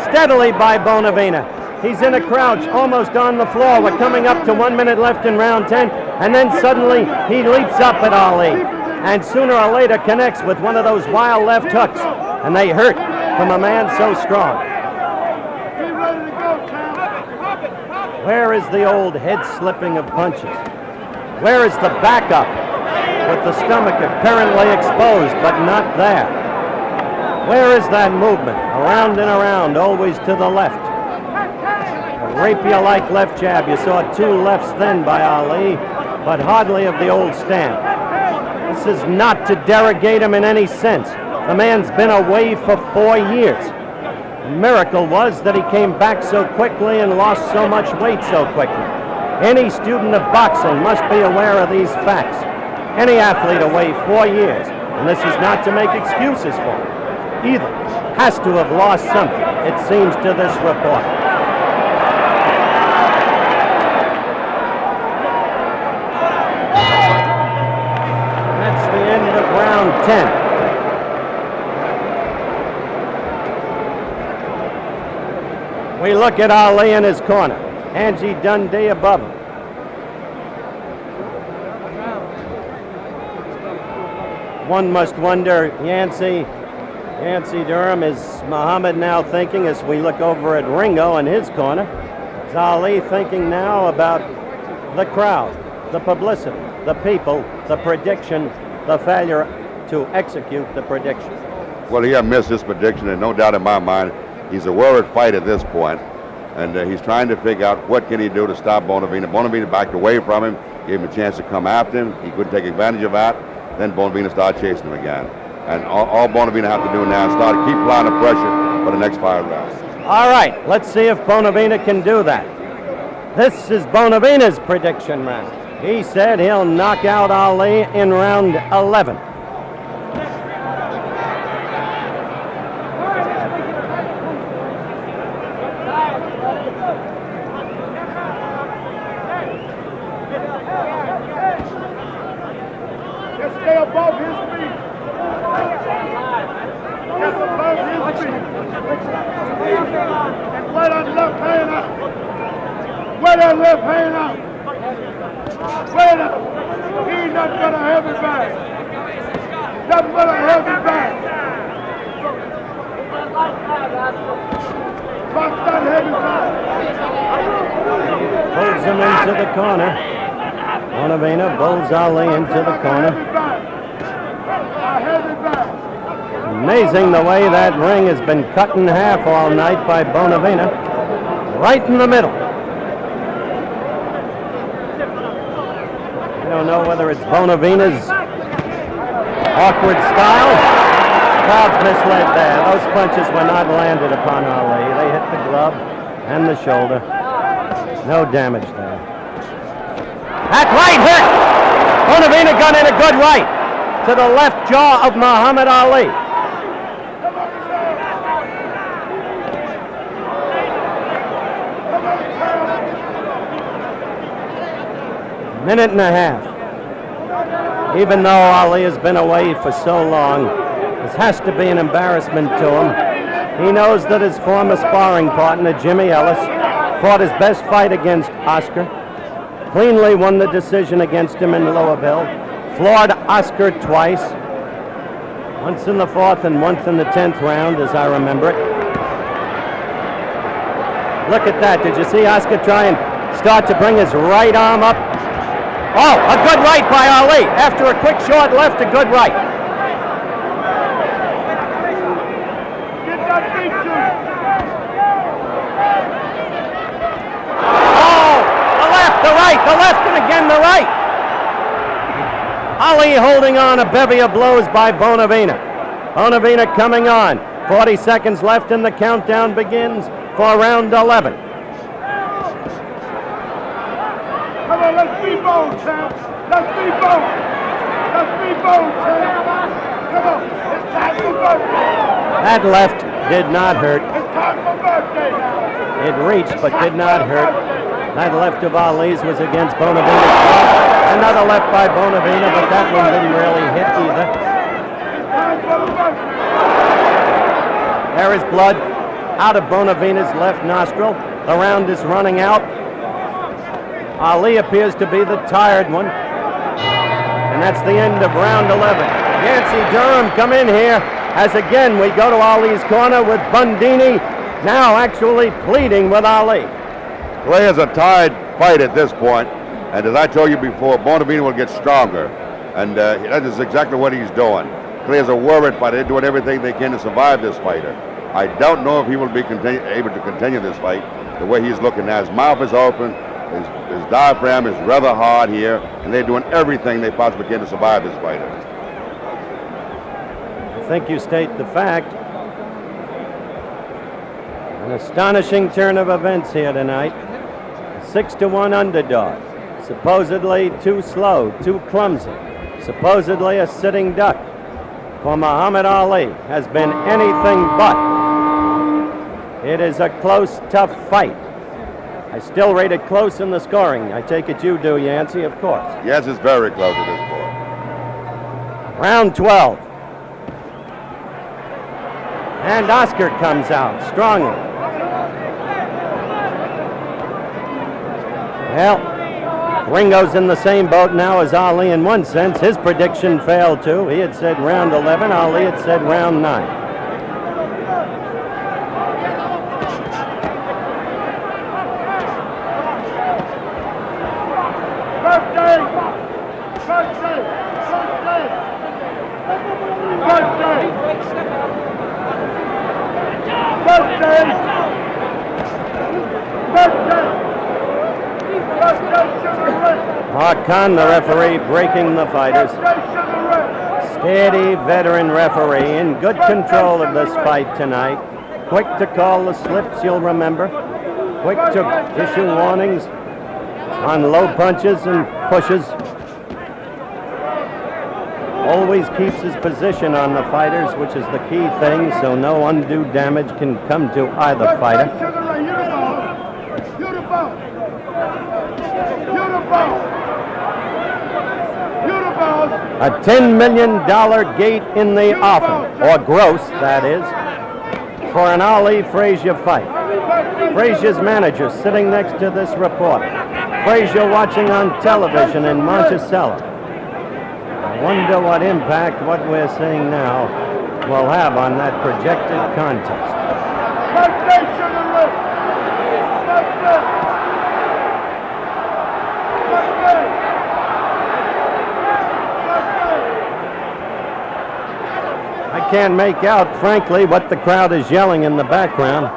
Speaker 9: steadily by Bonavena. He's in a crouch, almost on the floor. We're coming up to 1 minute left in round 10, and then suddenly he leaps up at Ali, and sooner or later connects with one of those wild left hooks, and they hurt from a man so strong. Where is the old head slipping of punches? Where is the backup with the stomach apparently exposed but not there? Where is that movement? Around and around, always to the left. A rapier-like left jab. You saw 2 lefts then by Ali, but hardly of the old stamp. This is not to derogate him in any sense. The man's been away for 4 years. The miracle was that he came back so quickly and lost so much weight so quickly. Any student of boxing must be aware of these facts. Any athlete away 4 years, and this is not to make excuses for him, either has to have lost something, it seems to this report. That's the end of round 10. We look at Ali in his corner. Angie Dundee above him. One must wonder, Yancey Durham, is Muhammad now thinking, as we look over at Ringo in his corner, is Ali thinking now about the crowd, the publicity, the people, the prediction, the failure to execute the prediction?
Speaker 11: Well, he had missed his prediction, and no doubt in my mind, he's a worried fight at this point, and he's trying to figure out what can he do to stop Bonavena. Bonavena backed away from him, gave him a chance to come after him. He couldn't take advantage of that. Then Bonavena started chasing him again. And all Bonavena have to do now is keep applying the pressure for the next 5 rounds.
Speaker 9: All right, let's see if Bonavena can do that. This is Bonavena's prediction round. He said he'll knock out Ali in round 11.
Speaker 8: Just stay above his feet. Just above his feet. And wear that left hand out. Wear that left hand out. Wear that. He ain't nothing but a heavy bag. Nothing but a heavy bag. Box that heavy bag.
Speaker 9: Pulls him into the corner. Bonavena bulls Ali into the corner. Amazing the way that ring has been cut in half all night by Bonavena. Right in the middle. I don't know whether it's Bonavena's awkward style. Crowd's misled there. Those punches were not landed upon Ali. They hit the glove and the shoulder. No damage there. That right hit! Bonavena got in a good right to the left jaw of Muhammad Ali. Minute and a half. Even though Ali has been away for so long, this has to be an embarrassment to him. He knows that his former sparring partner, Jimmy Ellis, fought his best fight against Oscar, cleanly won the decision against him in Louisville, floored Oscar twice, once in the 4th and once in the 10th round, as I remember it. Look at that. Did you see Oscar try and start to bring his right arm up? Oh, a good right by Ali. After a quick short left, a good right. The left and again the right. Ali holding on, a bevy of blows by Bonavena. Bonavena coming on. 40 seconds left and the countdown begins for round 11.
Speaker 8: Come on, let's be bold, champ. Let's be bold. Let's be bold, champ. Come on, it's time for birthday.
Speaker 9: That left did not hurt.
Speaker 8: It's time for birthday now.
Speaker 9: It reached but did not hurt. That left of Ali's was against Bonavena's glove. Another left by Bonavena, but that one didn't really hit either. There is blood out of Bonavena's left nostril. The round is running out. Ali appears to be the tired one. And that's the end of round 11. Yancey Durham come in here as again we go to Ali's corner with Bundini now actually pleading with Ali.
Speaker 11: Clay is a tied fight at this point, and as I told you before, Bonavena will get stronger, and that is exactly what he's doing. Clay is a worried fighter. They're doing everything they can to survive this fighter. I don't know if he will be able to continue this fight the way he's looking now. His mouth is open. His diaphragm is rather hard here, and they're doing everything they possibly can to survive this fighter.
Speaker 9: I think you state the fact. An astonishing turn of events here tonight. 6-1 underdog. Supposedly too slow, too clumsy. Supposedly a sitting duck. For Muhammad Ali has been anything but. It is a close, tough fight. I still rate it close in the scoring. I take it you do, Yancey, of course.
Speaker 11: Yes, it's very close at this point.
Speaker 9: Round 12. And Oscar comes out strongly. Well, Ringo's in the same boat now as Ali in one sense. His prediction failed too. He had said round 11. Ali had said round 9. Khan, the referee, breaking the fighters. Steady veteran referee in good control of this fight tonight. Quick to call the slips, you'll remember. Quick to issue warnings on low punches and pushes. Always keeps his position on the fighters, which is the key thing, so no undue damage can come to either fighter. A $10 million gate in the offing, or gross, that is, for an Ali Frazier fight. Frazier's manager sitting next to this reporter. Frazier watching on television in Monticello. I wonder what impact what we're seeing now will have on that projected contest. I can't make out, frankly, what the crowd is yelling in the background.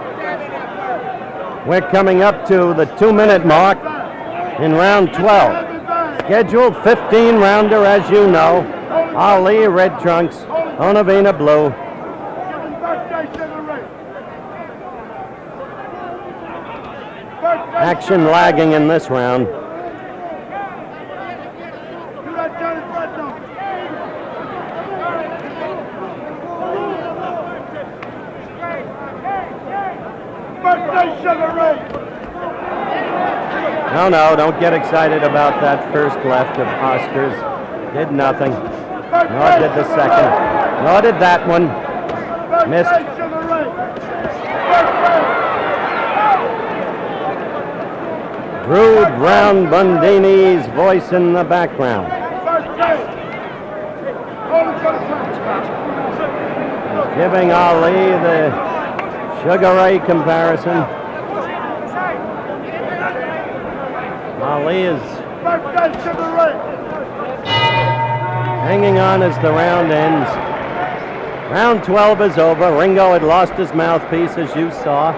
Speaker 9: We're coming up to the 2-minute mark in round 12. Scheduled 15-rounder, as you know. Ali, red trunks. Bonavena, blue. Action lagging in this round. No, don't get excited about that first left of Oscar's. Did nothing. Nor did the second. Nor did that one. Missed. Drew Brown Bundini's voice in the background. Giving Ali the Sugar Ray comparison. Ali is hanging on as the round ends. Round 12 is over. Ringo had lost his mouthpiece, as you saw.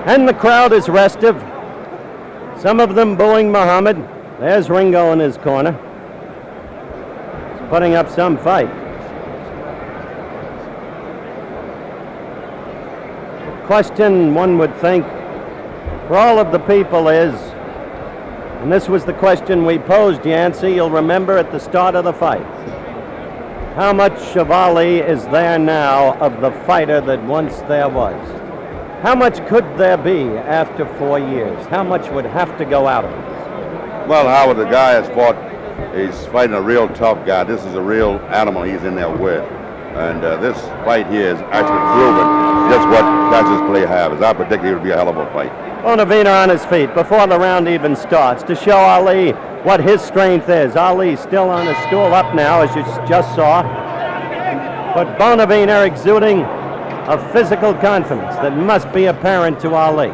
Speaker 9: And the crowd is restive. Some of them booing Muhammad. There's Ringo in his corner. He's putting up some fight. The question, one would think, for all of the people is, and this was the question we posed, Yancey, you'll remember at the start of the fight. How much of Ali is there now of the fighter that once there was? How much could there be after 4 years? How much would have to go out of it?
Speaker 11: Well, Howard, the guy has fought, he's fighting a real tough guy. This is a real animal he's in there with. And this fight here is actually proven just what Cassius Clay has. I predicted it would be a hell of a fight.
Speaker 9: Bonavena on his feet before the round even starts to show Ali what his strength is. Ali still on his stool up now, as you just saw. But Bonavena exuding a physical confidence that must be apparent to Ali.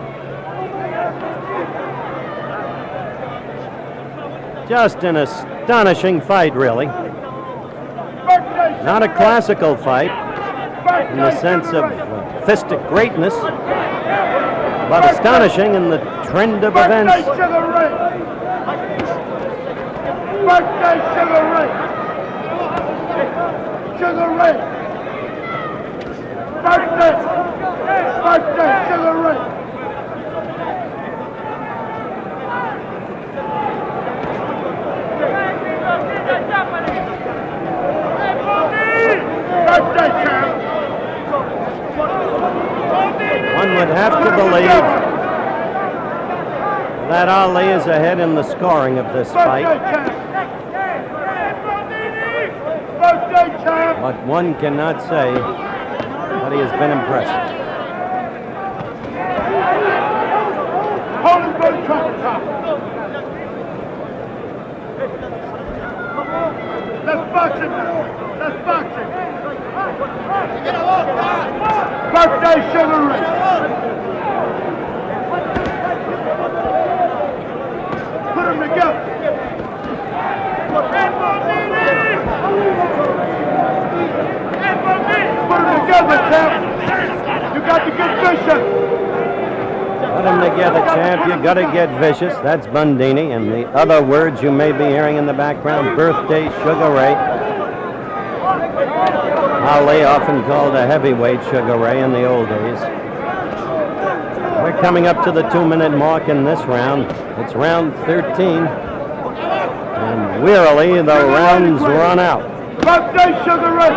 Speaker 9: Just an astonishing fight, really. Not a classical fight in the sense of fistic greatness. but astonishing in the trend of events.
Speaker 8: Birthday Sugar Ray! Birthday Sugar Ray! Sugar Ray! Birthday! Birthday Sugar Ray! Birthday champ!
Speaker 9: One would have to believe that Ali is ahead in the scoring of this fight.
Speaker 8: Birthday champ!
Speaker 9: But one cannot say that he has been impressive.
Speaker 8: Hold him for the trumpet top. Let's box it now. Let's box it. Birthday Sugar Ray. Put them together. Put them together, champ. You got to get vicious.
Speaker 9: Put them together, champ. You got to get vicious. That's Bundini. And the other words you may be hearing in the background, Birthday Sugar Ray. Ali, often called a heavyweight Sugar Ray in the old days. We're coming up to the 2-minute mark in this round. It's round 13. And wearily, the rounds run out.
Speaker 8: Birthday Sugar Ray.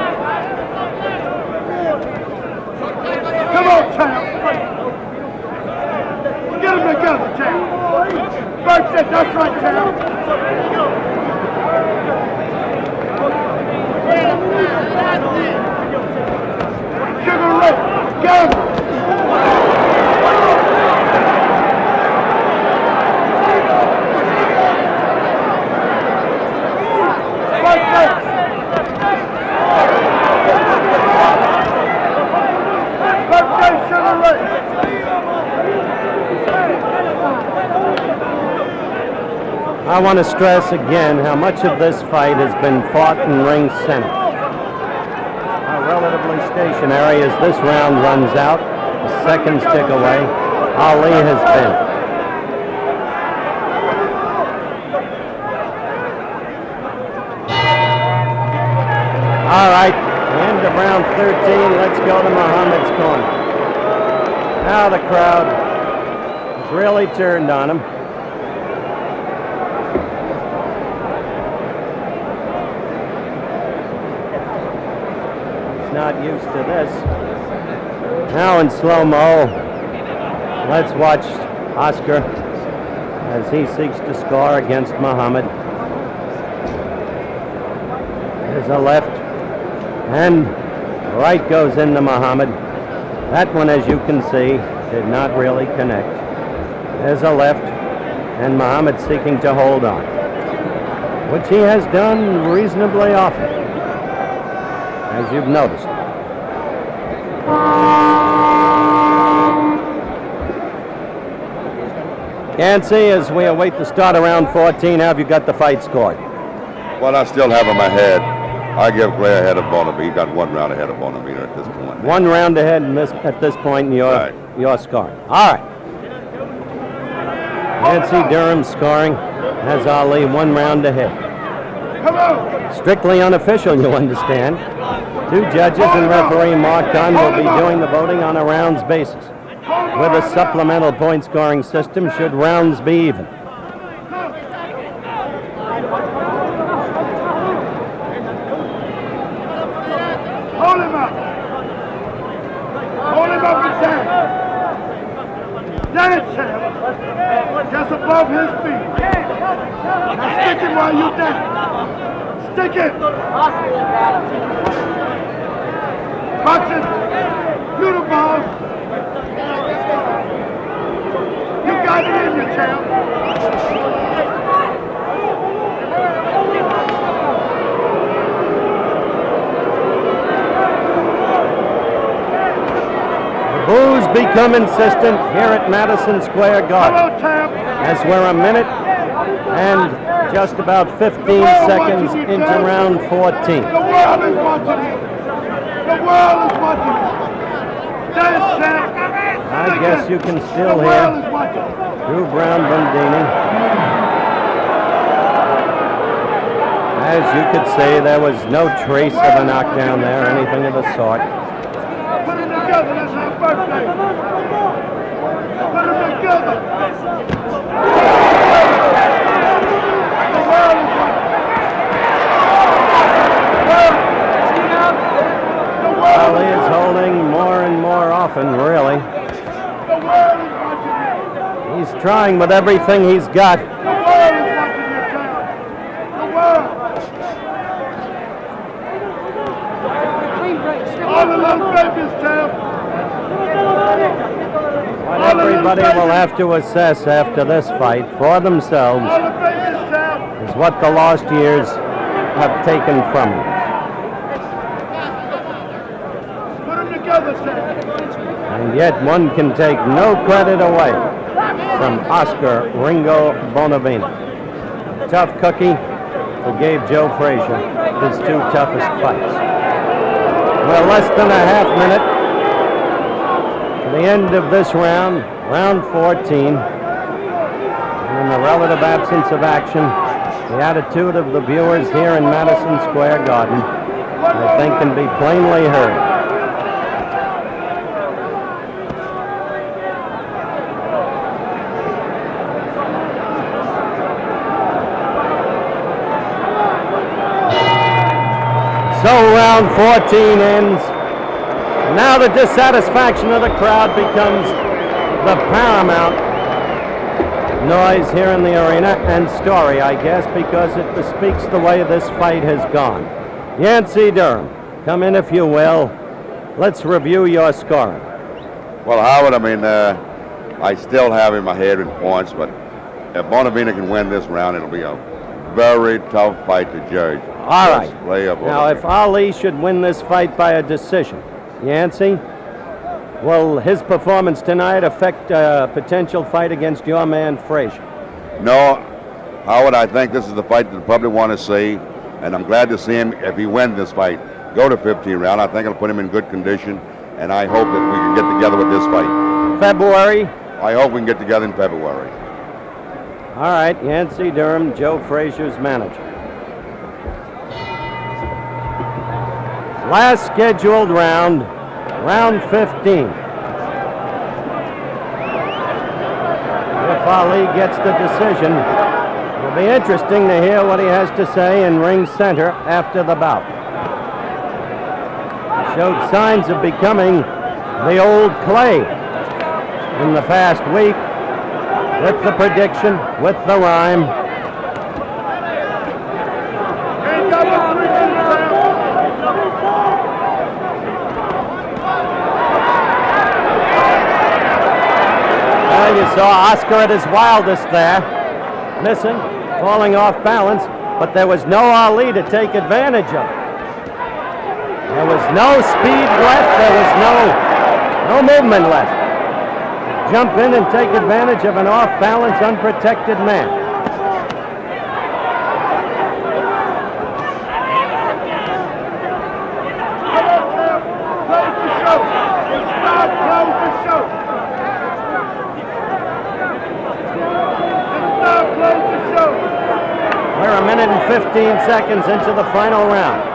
Speaker 8: Come on, champ. Get them together, champ. Birthday, that's right, champ. Sugar Ray, get him. Birthday. Birthday, Sugar Ray.
Speaker 9: I want to stress again how much of this fight has been fought in ring center. Relatively stationary as this round runs out. The seconds tick away. Ali has been. All right, end of round 13. Let's go to Muhammad's corner. Now the crowd has really turned on him. Not used to this. Now in slow-mo, let's watch Oscar as he seeks to score against Muhammad. There's a left, and right goes into Muhammad. That one, as you can see, did not really connect. There's a left, and Muhammad seeking to hold on, which he has done reasonably often, as you've noticed. Can't see as we await the start of round 14. Have you got the fight scored?
Speaker 11: Well, I still have him ahead. I give Clay ahead of Bonavena. He got 1 round ahead of Bonavena at this point.
Speaker 9: 1 round ahead at this point in your scoring. All right. Nancy Durham scoring has Ali 1 round ahead. Strictly unofficial, you understand. 2 judges and referee Mark Dunn will be doing the voting on a rounds basis. With a supplemental point scoring system should rounds be even.
Speaker 8: Hold him up. Hold him up and down. Down it, champ. Just above his feet. Now stick him while you down. Stick it. Boxing. You the boss. You got it in you, champ.
Speaker 9: Boos become insistent here at Madison Square Garden. As we're a minute and just about 15 seconds into round 14.
Speaker 8: The world is watching you. The world is watching you. Dance, champ.
Speaker 9: I guess you can still hear Drew Brown-Bundini. As you could see, there was no trace of a knockdown there, anything of the sort.
Speaker 8: Put them together, that's our birthday. Put them together. The world is watching.
Speaker 9: Well, he is holding more and more often, really.
Speaker 8: The world is watching you.
Speaker 9: He's trying with everything he's got.
Speaker 8: The world is watching you, child. The world. All the little babies, child.
Speaker 9: What everybody will have to assess after this fight for themselves
Speaker 8: All the babies, child.
Speaker 9: is what the lost years have taken from him.
Speaker 8: Put them together, child.
Speaker 9: And yet one can take no credit away from Oscar Ringo Bonavena. Tough cookie who gave Joe Frazier his two toughest fights. We're less than a half minute to the end of this round, round 14. And in the relative absence of action, the attitude of the viewers here in Madison Square Garden, I think, can be plainly heard. So round 14 ends. Now the dissatisfaction of the crowd becomes the paramount noise here in the arena, and story, I guess, because it bespeaks the way this fight has gone. Yancey Durham, come in if you will. Let's review your scoring.
Speaker 11: Well, Howard, I mean, I still have in my head in points, but if Bonavena can win this round, it'll be a very tough fight to judge.
Speaker 9: All right.
Speaker 11: Play up
Speaker 9: Now, if Ali should win this fight by a decision, Yancey, will his performance tonight affect a potential fight against your man Frazier?
Speaker 11: No, Howard, I think this is the fight that the public want to see, and I'm glad to see him, if he wins this fight, go to 15 round. I think it'll put him in good condition, and I hope that we can get together with this fight.
Speaker 9: February?
Speaker 11: I hope we can get together in February.
Speaker 9: All right, Yancey Durham, Joe Frazier's manager. Last scheduled round, round 15. If Ali gets the decision, it'll be interesting to hear what he has to say in ring center after the bout. He showed signs of becoming the old Clay in the past week, with the prediction, with the rhyme. Well, you saw Oscar at his wildest there, missing, falling off balance, but there was no Ali to take advantage of it. There was no speed left, there was no movement left. Jump in and take advantage of an off-balance, unprotected man. We're a minute and 15 seconds into the final round.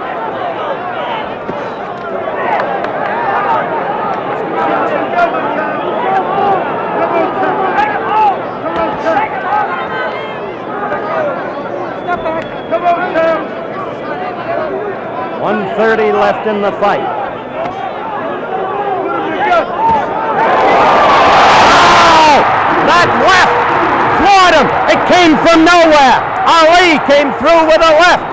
Speaker 8: Come on, Sam.
Speaker 9: 1:30 left in the fight. Oh! That left floored him. It came from nowhere. Ali came through with a left.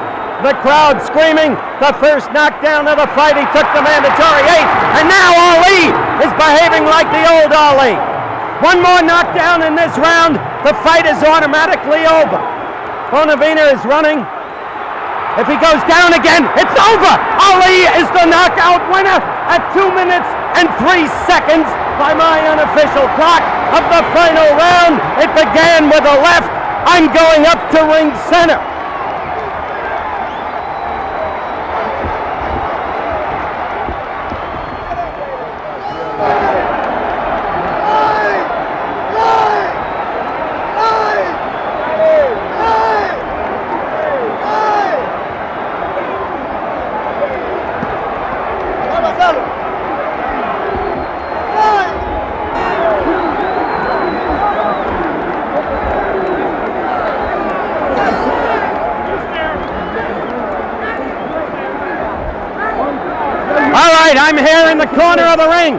Speaker 9: The crowd screaming. The first knockdown of the fight. He took the mandatory 8. And now Ali is behaving like the old Ali. One more knockdown in this round. The fight is automatically over. Bonavena is running. If he goes down again, it's over. Ali is the knockout winner at 2 minutes and 3 seconds by my unofficial clock of the final round. It began with a left. I'm going up to ring center. corner of the ring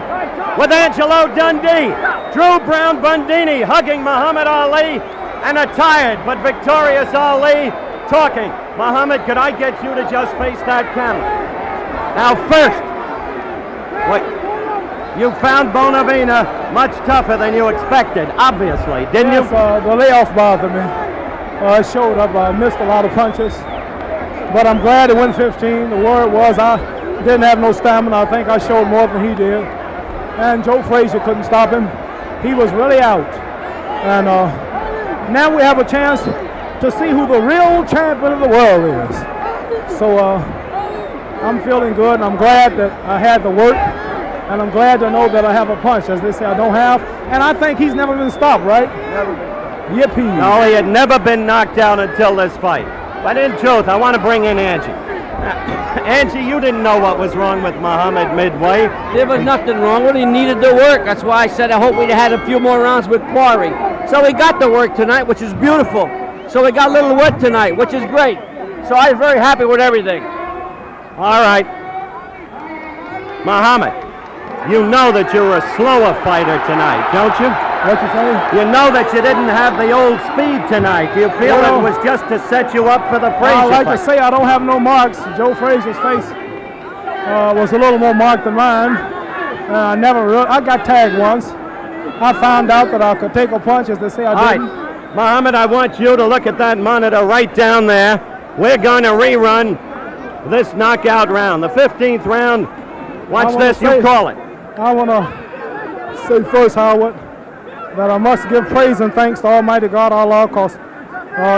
Speaker 9: with Angelo Dundee. Drew Brown Bundini hugging Muhammad Ali, and a tired but victorious Ali talking. Muhammad, could I get you to just face that camera? Now first, wait, you found Bonavena much tougher than you expected, obviously, didn't you?
Speaker 8: The layoff bothered me. I showed up, I missed a lot of punches, but I'm glad it went 15. The word was I didn't have no stamina. I think I showed more than he did. And Joe Frazier couldn't stop him. He was really out. And now we have a chance to see who the real champion of the world is. So I'm feeling good, and I'm glad that I had the work, and I'm glad to know that I have a punch, as they say I don't have. And I think he's never been stopped, right? Never been stopped. Yippee.
Speaker 9: No, he had never been knocked out until this fight. But in truth, I want to bring in Angie. Angie, you didn't know what was wrong with Muhammad midway.
Speaker 12: There was nothing wrong with him. He needed the work. That's why I said I hope we'd had a few more rounds with Quarry. So we got the work tonight, which is beautiful. So we got a little work tonight, which is great. So I'm very happy with everything.
Speaker 9: All right. Muhammad, you know that you're a slower fighter tonight, don't you?
Speaker 8: What you say?
Speaker 9: You know that you didn't have the old speed tonight. Do you feel it was just to set you up for the Frazier
Speaker 8: I like
Speaker 9: fight?
Speaker 8: to say I don't have no marks. Joe Frazier's face was a little more marked than mine. I got tagged once. I found out that I could take a punch, as they say I didn't.
Speaker 9: All right. Muhammad, I want you to look at that monitor right down there. We're going to rerun this knockout round, the 15th round. Watch this, you call it.
Speaker 8: I want to say first, Howard, that I must give praise and thanks to Almighty God Allah, because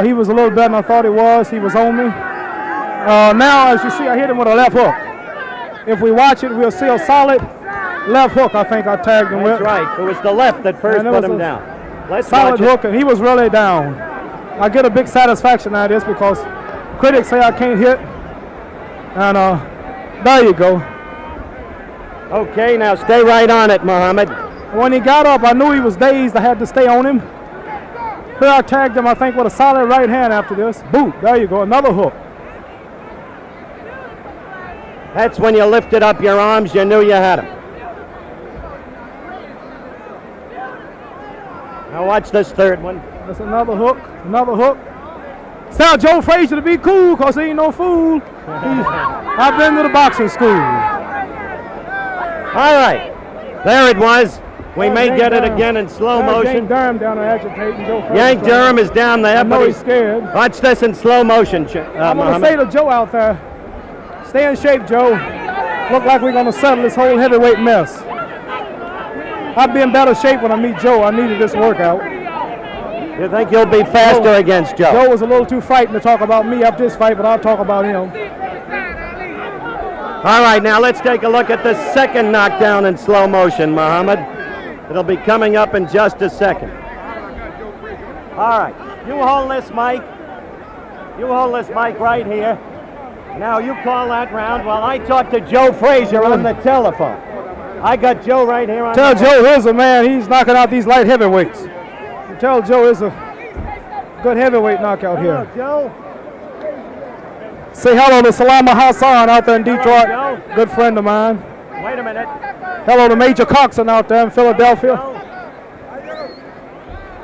Speaker 8: he was a little better than I thought he was. He was on me. Now, as you see, I hit him with a left hook. If we watch it, we'll see a solid left hook, I think I tagged him with.
Speaker 9: That's right. It was the left that first put him down. Let's
Speaker 8: solid hook, and he was really down. I get a big satisfaction out of this because critics say I can't hit. And there you go.
Speaker 9: Okay, now stay right on it, Muhammad.
Speaker 8: When he got up, I knew he was dazed. I had to stay on him. Here I tagged him, I think, with a solid right hand after this. Boot, there you go, another hook.
Speaker 9: That's when you lifted up your arms, you knew you had him. Now watch this third one.
Speaker 8: That's another hook, another hook. Tell Joe Frazier to be cool, because he ain't no fool. I've been to the boxing school.
Speaker 9: All right, there it was. We may get it again in slow motion.
Speaker 8: Yank Durham down there agitating Joe Frazier.
Speaker 9: Yank Durham is down there,
Speaker 8: but he's scared.
Speaker 9: Watch this in slow motion,
Speaker 8: I want to say to Joe out there, stay in shape, Joe. Look like we're going to settle this whole heavyweight mess. I'll be in better shape when I meet Joe. I needed this workout.
Speaker 9: You think you'll be faster against Joe?
Speaker 8: Joe was a little too frightened to talk about me after this fight, but I'll talk about him.
Speaker 9: All right, now let's take a look at the second knockdown in slow motion, Muhammad. It'll be coming up in just a second. All right, you hold this mic. You hold this mic right here. Now you call that round while I talk to Joe Frazier on the telephone. I got Joe right here on
Speaker 8: Tell Joe here's a man, he's knocking out these light heavyweights. Tell Joe it's a good heavyweight knockout here.
Speaker 9: Joe.
Speaker 8: Say hello to Salama Hassan out there in Detroit. Good friend of mine.
Speaker 9: Wait a minute.
Speaker 8: Hello to Major Coxon out there in Philadelphia.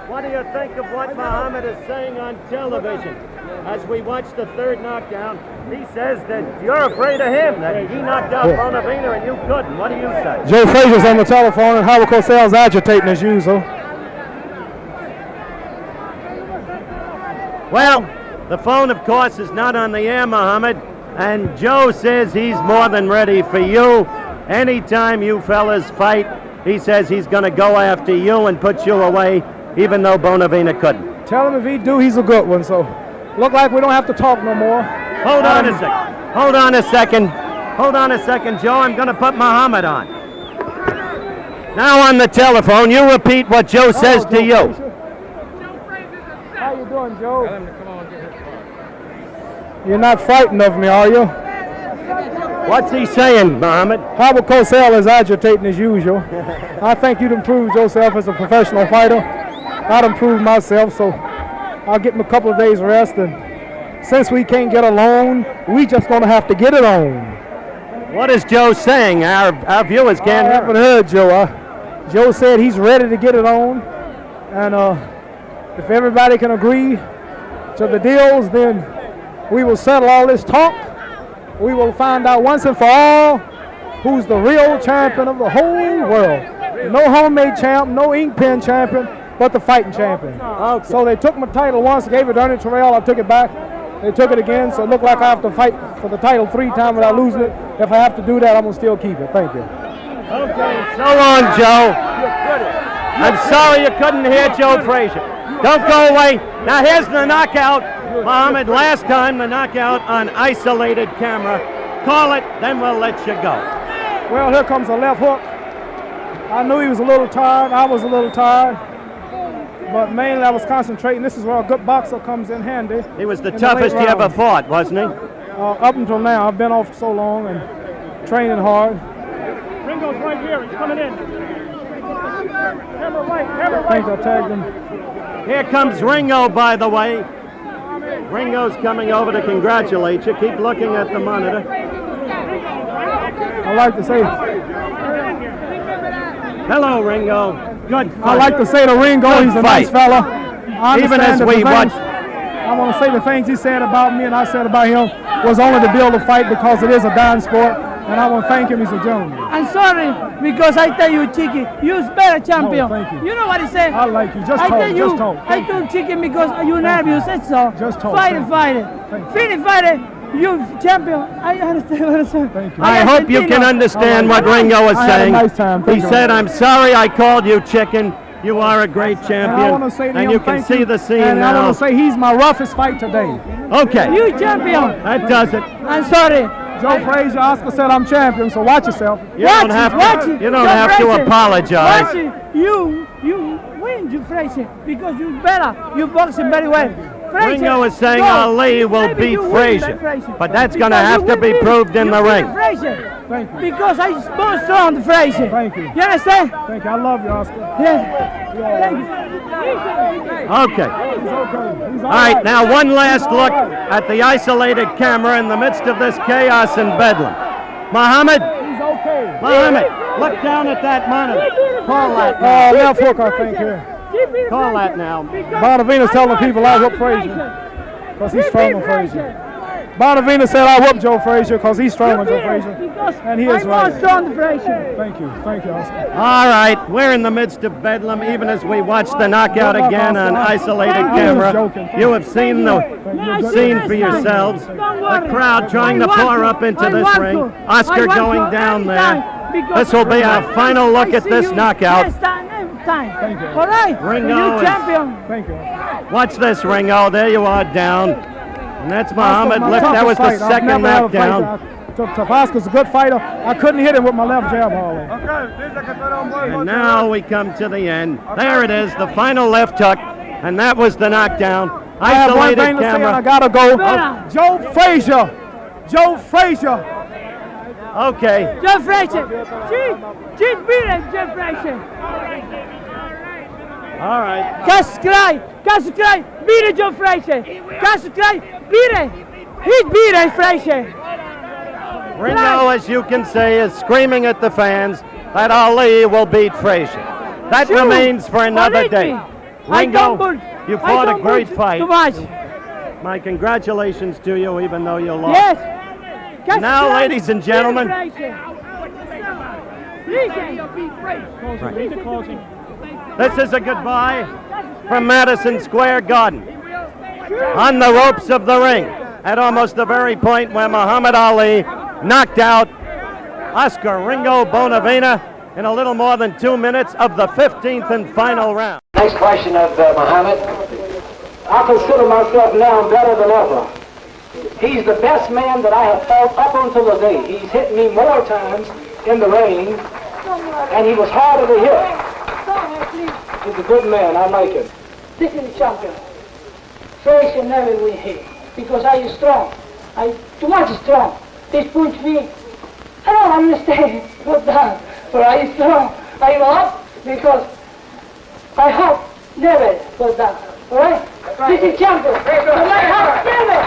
Speaker 9: What do you think of what Muhammad is saying on television? As we watch the third knockdown, he says that you're afraid of him, that he knocked out Bonavena and you couldn't. What do you say?
Speaker 8: Joe Frazier's on the telephone and Howard Cosell's agitating as usual.
Speaker 9: Well, the phone, of course, is not on the air, Muhammad, and Joe says he's more than ready for you. Anytime you fellas fight, he says he's going to go after you and put you away, even though Bonavena couldn't.
Speaker 8: Tell him if he do, he's a good one, so look like we don't have to talk no more.
Speaker 9: Hold on a second. Hold on a second. Hold on a second, Joe. I'm going to put Muhammad on. Now on the telephone, you repeat what Joe says to you.
Speaker 8: How you doing, Joe? You're not frightened of me, are you?
Speaker 9: What's he saying, Muhammad?
Speaker 8: Howard Cosell is agitating as usual. I think you'd improve yourself as a professional fighter. I'd improve myself, so I'll get him a couple of days rest. And since we can't get along, we just gonna have to get it on.
Speaker 9: What is Joe saying? Our viewers can't
Speaker 8: I
Speaker 9: hear
Speaker 8: haven't
Speaker 9: him.
Speaker 8: heard Joe. Joe said he's ready to get it on, and if everybody can agree to the deals, then we will settle all this talk. We will find out once and for all who's the real champion of the whole world. No homemade champ, no ink pen champion, but the fighting champion.
Speaker 9: Okay.
Speaker 8: So they took my title once, gave it to Ernie Terrell, I took it back. They took it again, so it looked like I have to fight for the title 3 times without losing it. If I have to do that, I'm going to still keep it. Thank you.
Speaker 9: Okay, so long, Joe. I'm sorry you couldn't hear Joe Frazier. Don't go away. Now here's the knockout. Muhammad, last time the knockout on isolated camera. Call it, then we'll let you go.
Speaker 8: Well, here comes a left hook. I knew he was a little tired. I was a little tired. But mainly I was concentrating. This is where a good boxer comes in handy.
Speaker 9: He was the toughest you ever fought, wasn't he?
Speaker 8: Up until now. I've been off so long and training hard.
Speaker 9: Ringo's right here. He's coming in.
Speaker 8: Camera right. I think I tagged him.
Speaker 9: Here comes Ringo, by the way. Ringo's coming over to congratulate you. Keep looking at the monitor.
Speaker 8: I like to say,
Speaker 9: hello, Ringo. Good fight.
Speaker 8: I like to say to Ringo,
Speaker 9: Good
Speaker 8: he's a
Speaker 9: fight.
Speaker 8: nice fella.
Speaker 9: Even as we watch.
Speaker 8: I want to say the things he said about me and I said about him was only to build a fight because it is a dying sport. And I want to thank him. He's a gentleman.
Speaker 6: I'm sorry because I tell you, Chicky, you're better champion.
Speaker 8: No, thank you.
Speaker 6: You know what he said?
Speaker 8: I like you. Just
Speaker 6: I
Speaker 8: talk.
Speaker 6: tell you,
Speaker 8: Just talk.
Speaker 6: I told Chicky because you're nervous. That's all.
Speaker 8: Just talk.
Speaker 6: Fight it. Finish fight it. You champion. I understand.
Speaker 8: Thank you.
Speaker 9: I hope you can understand what Ringo was
Speaker 8: I had a
Speaker 9: saying.
Speaker 8: nice time.
Speaker 9: He
Speaker 8: Thank you.
Speaker 9: said, I'm sorry I called you chicken. You are a great
Speaker 8: And I
Speaker 9: champion.
Speaker 8: want to say to
Speaker 9: And
Speaker 8: him,
Speaker 9: you can
Speaker 8: thank
Speaker 9: see the scene
Speaker 8: and I
Speaker 9: now.
Speaker 8: want to say he's my roughest fight today.
Speaker 9: Okay.
Speaker 6: You champion.
Speaker 9: That does it.
Speaker 6: I'm sorry.
Speaker 8: Joe Frazier, Oscar said I'm champion, so watch yourself.
Speaker 9: You don't have to apologize.
Speaker 6: Watch it. You win, you Frazier, because you're better. You boxing very well. Frazier,
Speaker 9: Ringo is saying
Speaker 6: no,
Speaker 9: Ali will
Speaker 6: maybe
Speaker 9: beat
Speaker 6: you win
Speaker 9: Frazier,
Speaker 6: like
Speaker 9: but that's going to
Speaker 6: Because
Speaker 9: have
Speaker 6: you
Speaker 9: to
Speaker 6: will
Speaker 9: be
Speaker 6: beat-
Speaker 9: proved in
Speaker 6: you
Speaker 9: the
Speaker 6: beat
Speaker 9: ring.
Speaker 6: Frazier.
Speaker 8: Thank you.
Speaker 6: Because I'm more strong than Frazier.
Speaker 8: Thank you.
Speaker 6: You understand?
Speaker 8: Thank you. I love you, Oscar.
Speaker 6: Yes. Thank you.
Speaker 9: Okay.
Speaker 8: He's okay. He's
Speaker 9: All right, now one last look at the isolated camera in the midst of this chaos and bedlam. Muhammad,
Speaker 8: He's okay.
Speaker 9: look down at that monitor. Call that
Speaker 8: Oh,
Speaker 9: now.
Speaker 8: left hook, I think, here.
Speaker 9: Call that now.
Speaker 8: Bonavena's telling people I whooped Frazier because he's stronger than Frazier. Bonavena said I whooped Joe Frazier because he's stronger than Joe Frazier. And he is
Speaker 6: I'm
Speaker 8: right.
Speaker 6: more strong than Frazier.
Speaker 8: Thank you. Thank you, Oscar.
Speaker 9: All right, we're in the midst of bedlam, even as we watch the knockout again on isolated camera. You have seen the scene for yourselves. The crowd trying to pour up into this ring. Oscar going down there. This will be our final look at this knockout.
Speaker 8: Thank you.
Speaker 6: All right.
Speaker 9: Ringo
Speaker 6: You
Speaker 9: is-
Speaker 6: champion.
Speaker 8: Thank you.
Speaker 9: Watch this, Ringo. There you are down. And that's Muhammad.
Speaker 8: My
Speaker 9: That was the
Speaker 8: toughest fight. I've
Speaker 9: second
Speaker 8: never had a fight
Speaker 9: knockdown.
Speaker 8: that I took tough. Oscar's a good fighter. I couldn't hit him with my left jab hallway.
Speaker 9: And now we come to the end. There it is, the final left hook. And that was the knockdown.
Speaker 8: I have one
Speaker 9: Isolated
Speaker 8: thing to say, and I
Speaker 9: camera.
Speaker 8: gotta go.
Speaker 6: Better.
Speaker 8: Joe Frazier. Joe Frazier.
Speaker 9: Okay.
Speaker 6: Joe Frazier. Cheat beat him, Joe Frazier.
Speaker 9: All right.
Speaker 6: Cascrai, beat it, Joe Frazier. Cascrai, beat it. He beat it, Frazier.
Speaker 9: Ringo, as you can see, is screaming at the fans that Ali will beat Frazier. That
Speaker 6: Sure.
Speaker 9: remains for another day. Ringo, you fought a great fight.
Speaker 6: Too much.
Speaker 9: My congratulations to you, even though you lost.
Speaker 6: Yes.
Speaker 9: Now,
Speaker 6: Cascrai,
Speaker 9: ladies and gentlemen.
Speaker 6: beat Frazier.
Speaker 9: This is a goodbye from Madison Square Garden. On the ropes of the ring, at almost the very point where Muhammad Ali knocked out Oscar Ringo Bonavena in a little more than 2 minutes of the 15th and final round.
Speaker 10: Next question of Muhammad. I consider myself now better than ever. He's the best man that I have fought up until the day. He's hit me more times in the ring, and he was harder to hit. He's a good man. I like him.
Speaker 13: This is the champion. Frazier never win here because I is strong. I too much strong. This punch me. I don't understand what that. But I is strong. I lost because I hope never for that. All right? This is champion. And I have never.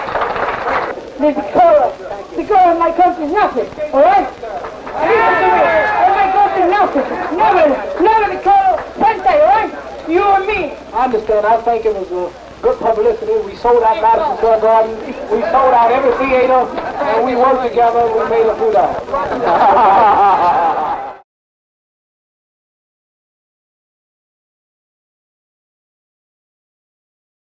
Speaker 13: This color of my country, nothing. All right?
Speaker 10: understand. I think it was good publicity. We sold out Madison Square Garden. We sold out every theater, and we worked together and we made a $2.